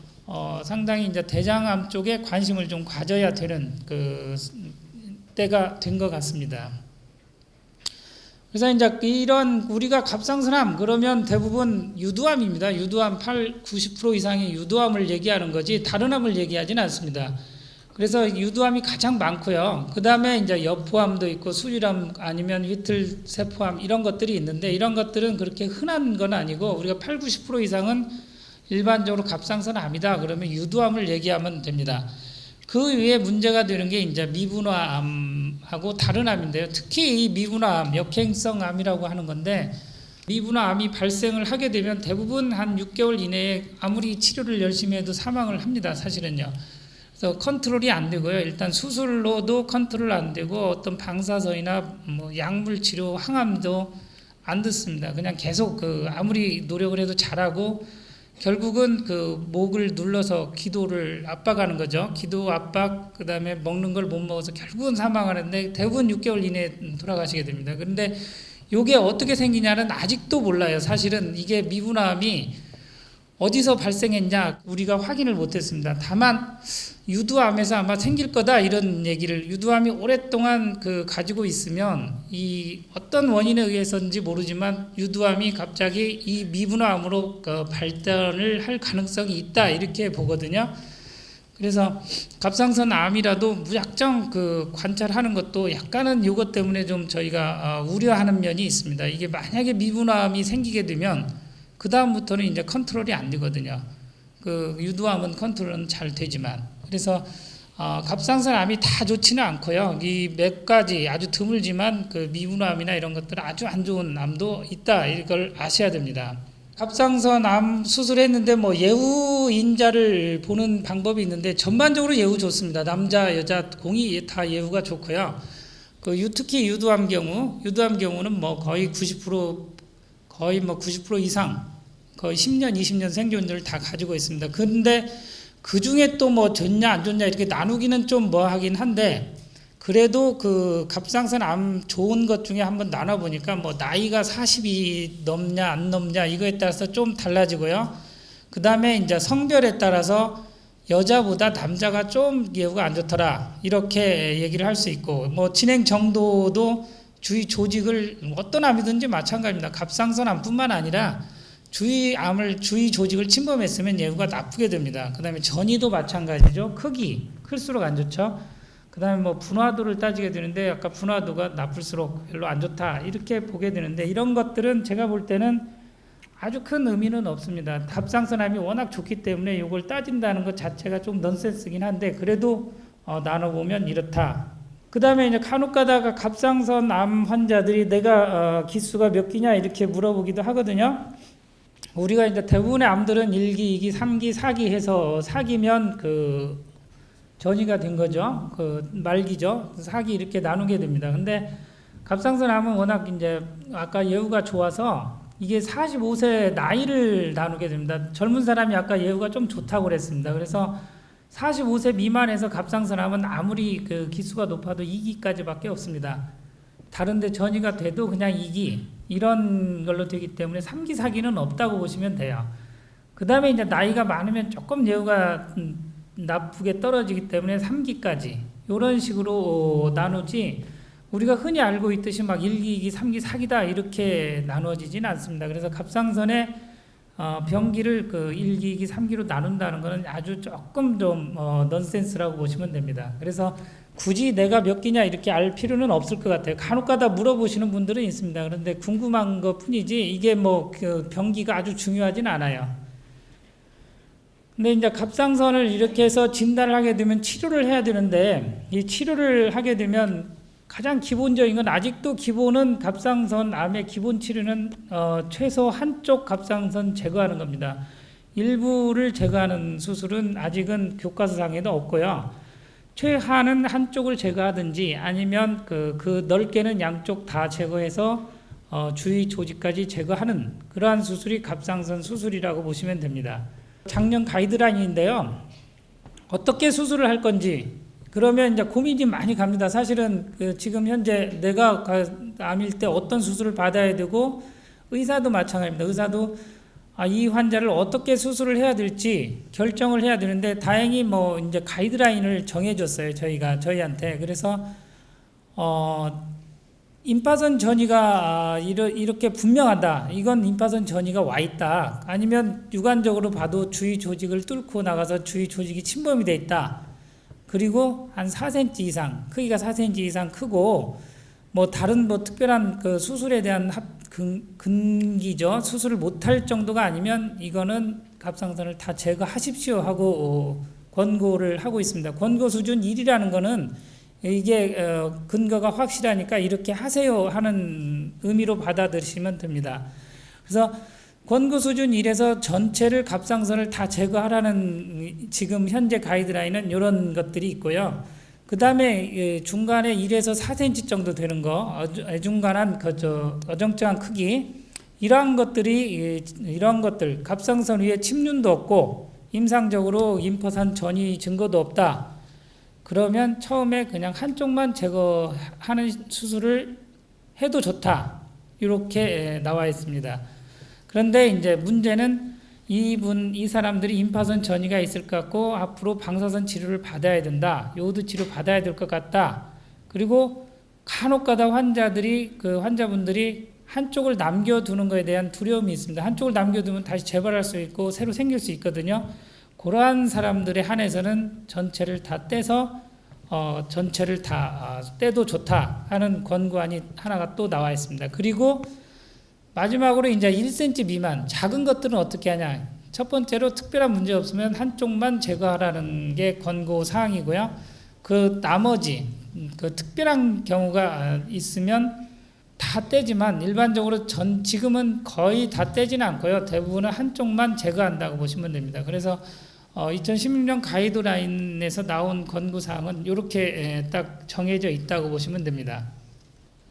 상당히 이제 대장암 쪽에 관심을 좀 가져야 되는 그 때가 된 것 같습니다. 그래서 이제 이런 우리가 갑상선암 그러면 대부분 유두암입니다. 유두암 90% 이상의 유두암을 얘기하는 거지 다른 암을 얘기하지는 않습니다. 그래서 유두암이 가장 많고요. 그 다음에 이제 여포암도 있고 수질암 아니면 위틀세포암 이런 것들이 있는데 이런 것들은 그렇게 흔한 건 아니고 우리가 80-90% 이상은 일반적으로 갑상선 암이다 그러면 유두암을 얘기하면 됩니다. 그 외에 문제가 되는 게 이제 미분화암하고 다른 암인데요. 특히 이 미분화암, 역행성 암이라고 하는 건데 미분화암이 발생을 하게 되면 대부분 한 6개월 이내에 아무리 치료를 열심히 해도 사망을 합니다. 사실은요. 그래서 컨트롤이 안 되고요. 일단 수술로도 컨트롤 안 되고 어떤 방사선이나 뭐 약물 치료, 항암도 안 듣습니다. 그냥 계속 아무리 노력을 해도 잘하고 결국은 목을 눌러서 기도를 압박하는 거죠. 기도 압박, 그 다음에 먹는 걸 못 먹어서 결국은 사망하는데 대부분 6개월 이내에 돌아가시게 됩니다. 그런데 이게 어떻게 생기냐는 아직도 몰라요. 사실은 이게 미분화암이 어디서 발생했냐 우리가 확인을 못했습니다. 다만 유두암에서 아마 생길 거다 이런 얘기를 유두암이 오랫동안 가지고 있으면 이 어떤 원인에 의해서인지 모르지만 유두암이 갑자기 이 미분화암으로 발전을 할 가능성이 있다 이렇게 보거든요. 그래서 갑상선 암이라도 무작정 관찰하는 것도 약간은 이것 때문에 좀 저희가 우려하는 면이 있습니다. 이게 만약에 미분화암이 생기게 되면 그 다음부터는 이제 컨트롤이 안 되거든요. 유두암은 컨트롤은 잘 되지만 그래서 갑상선 암이 다 좋지는 않고요. 이 몇 가지 아주 드물지만 미분화암이나 이런 것들 아주 안 좋은 암도 있다 이걸 아셔야 됩니다. 갑상선 암 수술했는데 뭐 예후인자를 보는 방법이 있는데 전반적으로 예후 좋습니다. 남자 여자 공이 다 예후가 좋고요. 특히 유두암 경우는 뭐 거의 90% 이상 거의 10년, 20년 생존율을 다 가지고 있습니다. 근데 그 중에 또 뭐 좋냐 안 좋냐 이렇게 나누기는 좀 뭐 하긴 한데 그래도 갑상선 암 좋은 것 중에 한번 나눠보니까 뭐 나이가 40이 넘냐 안 넘냐 이거에 따라서 좀 달라지고요. 그 다음에 이제 성별에 따라서 여자보다 남자가 좀 예후가 안 좋더라 이렇게 얘기를 할 수 있고 뭐 진행 정도도 주위 조직을 어떤 암이든지 마찬가지입니다. 갑상선 암뿐만 아니라 주위 조직을 침범했으면 예후가 나쁘게 됩니다. 그 다음에 전이도 마찬가지죠. 클수록 안 좋죠. 그 다음에 뭐 분화도를 따지게 되는데 아까 분화도가 나쁠수록 별로 안 좋다 이렇게 보게 되는데 이런 것들은 제가 볼 때는 아주 큰 의미는 없습니다. 갑상선암이 워낙 좋기 때문에 이걸 따진다는 것 자체가 좀 넌센스긴 한데 그래도 나눠보면 이렇다. 그 다음에 이제 간혹 가다가 갑상선암 환자들이 내가 기수가 몇 기냐 이렇게 물어보기도 하거든요. 우리가 이제 대부분의 암들은 1기, 2기, 3기, 4기 해서 4기면 전이가 된 거죠. 말기죠. 4기 이렇게 나누게 됩니다. 근데 갑상선 암은 워낙 이제 아까 예후가 좋아서 이게 45세 나이를 나누게 됩니다. 젊은 사람이 아까 예후가 좀 좋다고 그랬습니다. 그래서 45세 미만에서 갑상선 암은 아무리 그 기수가 높아도 2기까지밖에 없습니다. 다른데 전이가 돼도 그냥 2기 이런 걸로 되기 때문에 3기 4기는 없다고 보시면 돼요. 그 다음에 이제 나이가 많으면 조금 예후가 나쁘게 떨어지기 때문에 3기까지 이런 식으로 나누지, 우리가 흔히 알고 있듯이 막 1기, 2기, 3기, 4기다 이렇게 나눠지진 않습니다. 그래서 갑상선의 병기를 그 1기, 2기, 3기로 나눈다는 것은 아주 조금 좀 넌센스라고 보시면 됩니다. 그래서 굳이 내가 몇 기냐 이렇게 알 필요는 없을 것 같아요. 간혹가다 물어보시는 분들은 있습니다. 그런데 궁금한 것 뿐이지 이게 뭐 그 병기가 아주 중요하진 않아요. 근데 이제 갑상선을 이렇게 해서 진단을 하게 되면 치료를 해야 되는데, 이 치료를 하게 되면 가장 기본적인 건, 아직도 기본은 갑상선 암의 기본 치료는 최소 한쪽 갑상선 제거하는 겁니다. 일부를 제거하는 수술은 아직은 교과서상에도 없고요. 최하는 한쪽을 제거하든지 아니면 그 넓게는 양쪽 다 제거해서 주위 조직까지 제거하는 그러한 수술이 갑상선 수술이라고 보시면 됩니다. 작년 가이드라인인데요. 어떻게 수술을 할 건지 그러면 이제 고민이 많이 갑니다. 사실은 지금 현재 내가 암일 때 어떤 수술을 받아야 되고, 의사도 마찬가지입니다. 의사도 이 환자를 어떻게 수술을 해야 될지 결정을 해야 되는데, 다행히 뭐 이제 가이드라인을 정해줬어요. 저희한테. 그래서 임파선 전이가 이렇게 분명하다. 이건 임파선 전이가 와 있다. 아니면 육안적으로 봐도 주위 조직을 뚫고 나가서 주위 조직이 침범이 돼 있다. 그리고 한 4cm 이상, 크기가 4cm 이상 크고, 뭐 다른 뭐 특별한 그 수술에 대한 근기죠. 수술을 못할 정도가 아니면 이거는 갑상선을 다 제거하십시오 하고 권고를 하고 있습니다. 권고 수준 1이라는 거는 이게 근거가 확실하니까 이렇게 하세요 하는 의미로 받아들이시면 됩니다. 그래서 권고 수준 1에서 전체를 갑상선을 다 제거하라는 지금 현재 가이드라인은 이런 것들이 있고요. 그 다음에 중간에 1에서 4cm 정도 되는 거, 어중간한 어정쩡한 크기, 이러한 것들 갑상선 위에 침륜도 없고 임상적으로 임파선 전이 증거도 없다. 그러면 처음에 그냥 한쪽만 제거하는 수술을 해도 좋다. 이렇게 나와 있습니다. 그런데 이제 문제는 이 사람들이 임파선 전이가 있을 것 같고 앞으로 방사선 치료를 받아야 된다. 요오드 치료 받아야 될 것 같다. 그리고 간혹가다 환자분들이 한쪽을 남겨두는 것에 대한 두려움이 있습니다. 한쪽을 남겨두면 다시 재발할 수 있고 새로 생길 수 있거든요. 그러한 사람들에 한해서는 전체를 다 떼서 전체를 다 떼도 좋다 하는 권고안이 하나가 또 나와 있습니다. 그리고 마지막으로 이제 1cm 미만 작은 것들은 어떻게 하냐. 첫 번째로 특별한 문제 없으면 한쪽만 제거하라는 게 권고 사항이고요. 그 나머지 특별한 경우가 있으면 다 떼지만 일반적으로 지금은 거의 다 떼지는 않고요. 대부분은 한쪽만 제거한다고 보시면 됩니다. 그래서 2016년 가이드라인에서 나온 권고사항은 이렇게 딱 정해져 있다고 보시면 됩니다.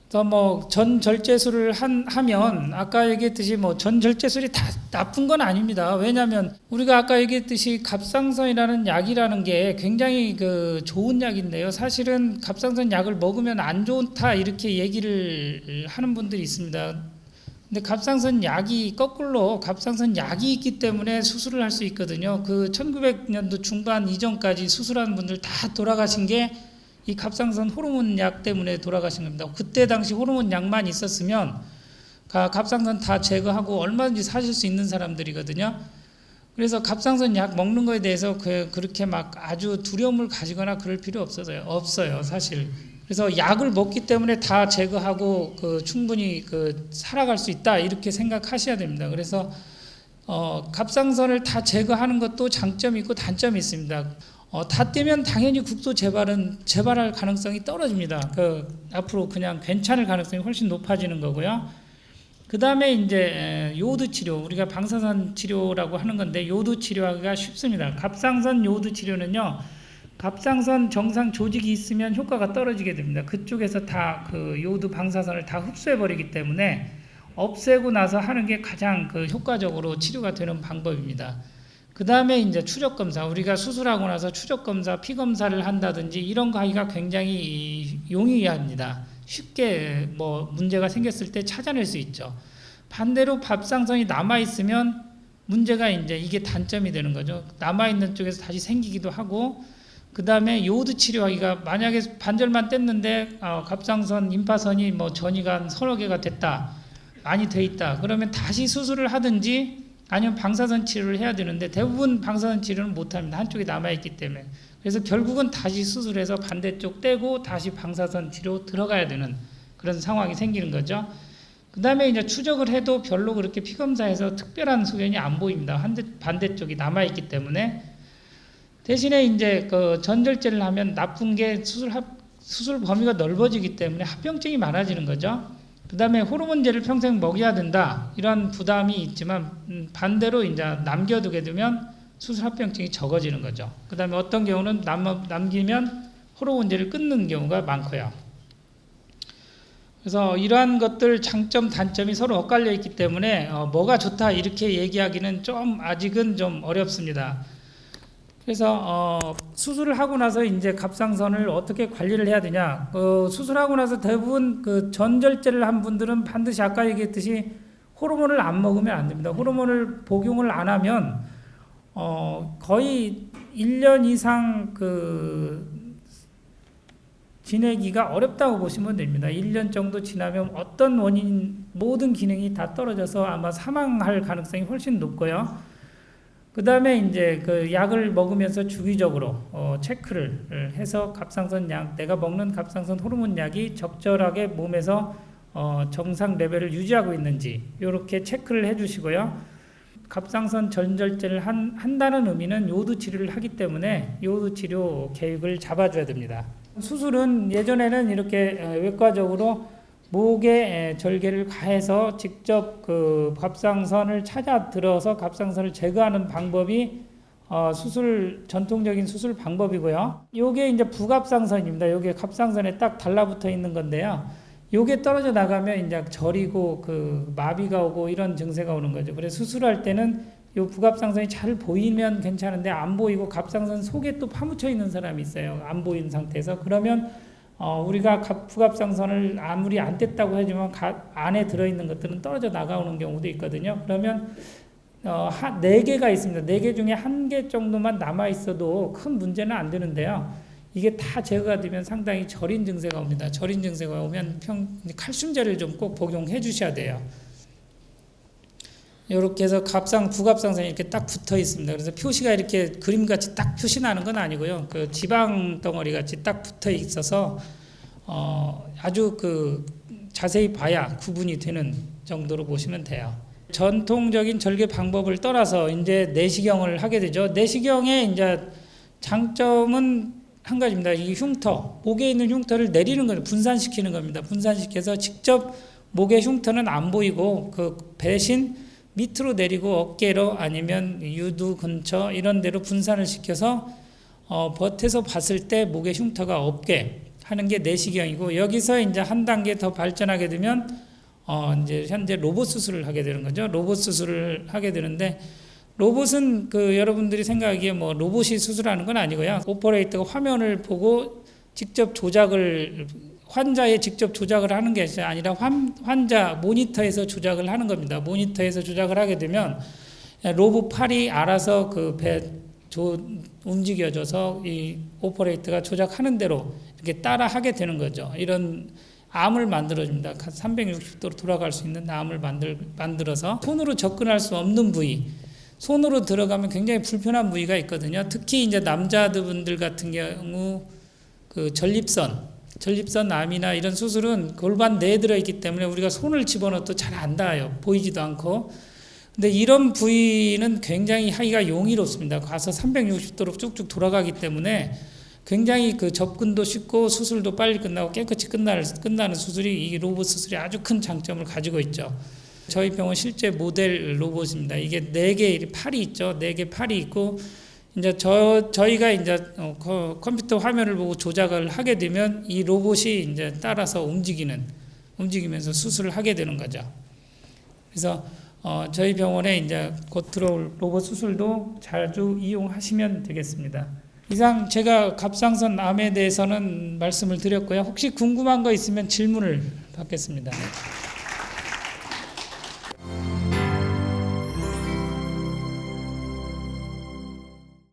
그래서 뭐 전절제술을 하면 아까 얘기했듯이 뭐 전절제술이 다 나쁜 건 아닙니다. 왜냐하면 우리가 아까 얘기했듯이 갑상선이라는 약이라는 게 굉장히 좋은 약인데요. 사실은 갑상선 약을 먹으면 안 좋다 이렇게 얘기를 하는 분들이 있습니다. 근데 갑상선 약이 거꾸로 갑상선 약이 있기 때문에 수술을 할 수 있거든요. 1900년도 중반 이전까지 수술한 분들 다 돌아가신 게 이 갑상선 호르몬 약 때문에 돌아가신 겁니다. 그때 당시 호르몬 약만 있었으면 갑상선 다 제거하고 얼마든지 사실 수 있는 사람들이거든요. 그래서 갑상선 약 먹는 거에 대해서 그렇게 막 아주 두려움을 가지거나 그럴 필요 없어요, 사실. 그래서 약을 먹기 때문에 다 제거하고 충분히 살아갈 수 있다 이렇게 생각하셔야 됩니다. 그래서 갑상선을 다 제거하는 것도 장점이 있고 단점이 있습니다. 다 떼면 당연히 국소 재발할 가능성이 떨어집니다. 앞으로 그냥 괜찮을 가능성이 훨씬 높아지는 거고요. 그 다음에 이제 요오드 치료, 우리가 방사선 치료라고 하는 건데 요오드 치료하기가 쉽습니다. 갑상선 요오드 치료는요, 갑상선 정상 조직이 있으면 효과가 떨어지게 됩니다. 그쪽에서 다 그 요오드 방사선을 다 흡수해 버리기 때문에 없애고 나서 하는 게 가장 그 효과적으로 치료가 되는 방법입니다. 그 다음에 이제 추적 검사, 우리가 수술하고 나서 추적 검사, 피 검사를 한다든지 이런 거 하기가 굉장히 용이합니다. 쉽게 뭐 문제가 생겼을 때 찾아낼 수 있죠. 반대로 갑상선이 남아 있으면 문제가 이제 이게 단점이 되는 거죠. 남아 있는 쪽에서 다시 생기기도 하고, 그 다음에 요오드 치료하기가 만약에 반절만 뗐는데 갑상선 임파선이 뭐 전이가 한 서너 개가 됐다, 많이 돼 있다, 그러면 다시 수술을 하든지 아니면 방사선 치료를 해야 되는데 대부분 방사선 치료는 못합니다. 한쪽이 남아있기 때문에. 그래서 결국은 다시 수술해서 반대쪽 떼고 다시 방사선 치료 들어가야 되는 그런 상황이 생기는 거죠. 그 다음에 이제 추적을 해도 별로 그렇게 피검사에서 특별한 소견이 안 보입니다. 반대쪽이 남아있기 때문에. 대신에 이제 그 전절제를 하면 나쁜 게 수술 범위가 넓어지기 때문에 합병증이 많아지는 거죠. 그 다음에 호르몬제를 평생 먹여야 된다, 이런 부담이 있지만 반대로 이제 남겨두게 되면 수술 합병증이 적어지는 거죠. 그 다음에 어떤 경우는 남기면 호르몬제를 끊는 경우가 많고요. 그래서 이러한 것들 장점 단점이 서로 엇갈려 있기 때문에 뭐가 좋다 이렇게 얘기하기는 좀 아직은 좀 어렵습니다. 그래서 수술을 하고 나서 이제 갑상선을 어떻게 관리를 해야 되냐, 수술하고 나서 대부분 그 전절제를 한 분들은 반드시 아까 얘기했듯이 호르몬을 안 먹으면 안 됩니다. 호르몬을 복용을 안 하면 거의 1년 이상 그 지내기가 어렵다고 보시면 됩니다. 1년 정도 지나면 어떤 원인 모든 기능이 다 떨어져서 아마 사망할 가능성이 훨씬 높고요. 그 다음에 이제 그 약을 먹으면서 주기적으로 체크를 해서 갑상선 약, 내가 먹는 갑상선 호르몬 약이 적절하게 몸에서 정상 레벨을 유지하고 있는지 이렇게 체크를 해주시고요. 갑상선 전절제를 한다는 의미는 요오드 치료를 하기 때문에 요오드 치료 계획을 잡아줘야 됩니다. 수술은 예전에는 이렇게 외과적으로 목에 절개를 가해서 직접 그 갑상선을 찾아 들어서 갑상선을 제거하는 방법이 전통적인 수술 방법이고요. 요게 이제 부갑상선입니다. 요게 갑상선에 딱 달라붙어 있는 건데요. 요게 떨어져 나가면 이제 저리고 그 마비가 오고 이런 증세가 오는 거죠. 그래서 수술할 때는 요 부갑상선이 잘 보이면 괜찮은데 안 보이고 갑상선 속에 또 파묻혀 있는 사람이 있어요. 안 보이는 상태에서. 그러면 우리가 부갑상선을 아무리 안 뗐다고 하지만 안에 들어있는 것들은 떨어져 나가오는 경우도 있거든요. 그러면 4개가 있습니다. 4개 중에 1개 정도만 남아있어도 큰 문제는 안 되는데요. 이게 다 제거가 되면 상당히 저린 증세가 옵니다. 저린 증세가 오면 칼슘제를 좀 꼭 복용해 주셔야 돼요. 이렇게 해서 부갑상선이 이렇게 딱 붙어 있습니다. 그래서 표시가 이렇게 그림같이 딱 표시 나는 건 아니고요. 그 지방 덩어리 같이 딱 붙어 있어서 아주 그 자세히 봐야 구분이 되는 정도로 보시면 돼요. 전통적인 절개 방법을 떠나서 이제 내시경을 하게 되죠. 내시경의 이제 장점은 한 가지입니다. 이 흉터, 목에 있는 흉터를 내리는 거예요. 분산시키는 겁니다. 분산시켜서 직접 목의 흉터는 안 보이고 그 대신 밑으로 내리고 어깨로 아니면 유두 근처 이런 데로 분산을 시켜서 겉에서 봤을 때 목에 흉터가 없게 하는 게 내시경이고, 여기서 이제 한 단계 더 발전하게 되면 이제 현재 로봇 수술을 하게 되는 거죠. 로봇 수술을 하게 되는데, 로봇은 그 여러분들이 생각하기에 뭐 로봇이 수술하는 건 아니고요. 오퍼레이터가 화면을 보고 직접 환자의 직접 조작을 하는 게 아니라 환자 모니터에서 조작을 하는 겁니다. 모니터에서 조작을 하게 되면 로봇 팔이 알아서 그 움직여져서 이 오퍼레이터가 조작하는 대로 이렇게 따라 하게 되는 거죠. 이런 암을 만들어줍니다. 360도로 돌아갈 수 있는 암을 만들어서 손으로 접근할 수 없는 부위, 손으로 들어가면 굉장히 불편한 부위가 있거든요. 특히 이제 남자분들 같은 경우 그 전립선 암이나 이런 수술은 골반 내에 들어있기 때문에 우리가 손을 집어넣어도 잘 안 닿아요. 보이지도 않고. 근데 이런 부위는 굉장히 하기가 용이롭습니다. 가서 360도로 쭉쭉 돌아가기 때문에 굉장히 그 접근도 쉽고 수술도 빨리 끝나고 깨끗이 끝나는 수술이, 이 로봇 수술이 아주 큰 장점을 가지고 있죠. 저희 병원 실제 모델 로봇입니다. 이게 4개의 팔이 있죠. 4개 팔이 있고 이제 저희가 이제 컴퓨터 화면을 보고 조작을 하게 되면 이 로봇이 이제 따라서 움직이면서 수술을 하게 되는 거죠. 그래서 저희 병원에 이제 곧 들어올 로봇 수술도 자주 이용하시면 되겠습니다. 이상 제가 갑상선 암에 대해서는 말씀을 드렸고요. 혹시 궁금한 거 있으면 질문을 받겠습니다.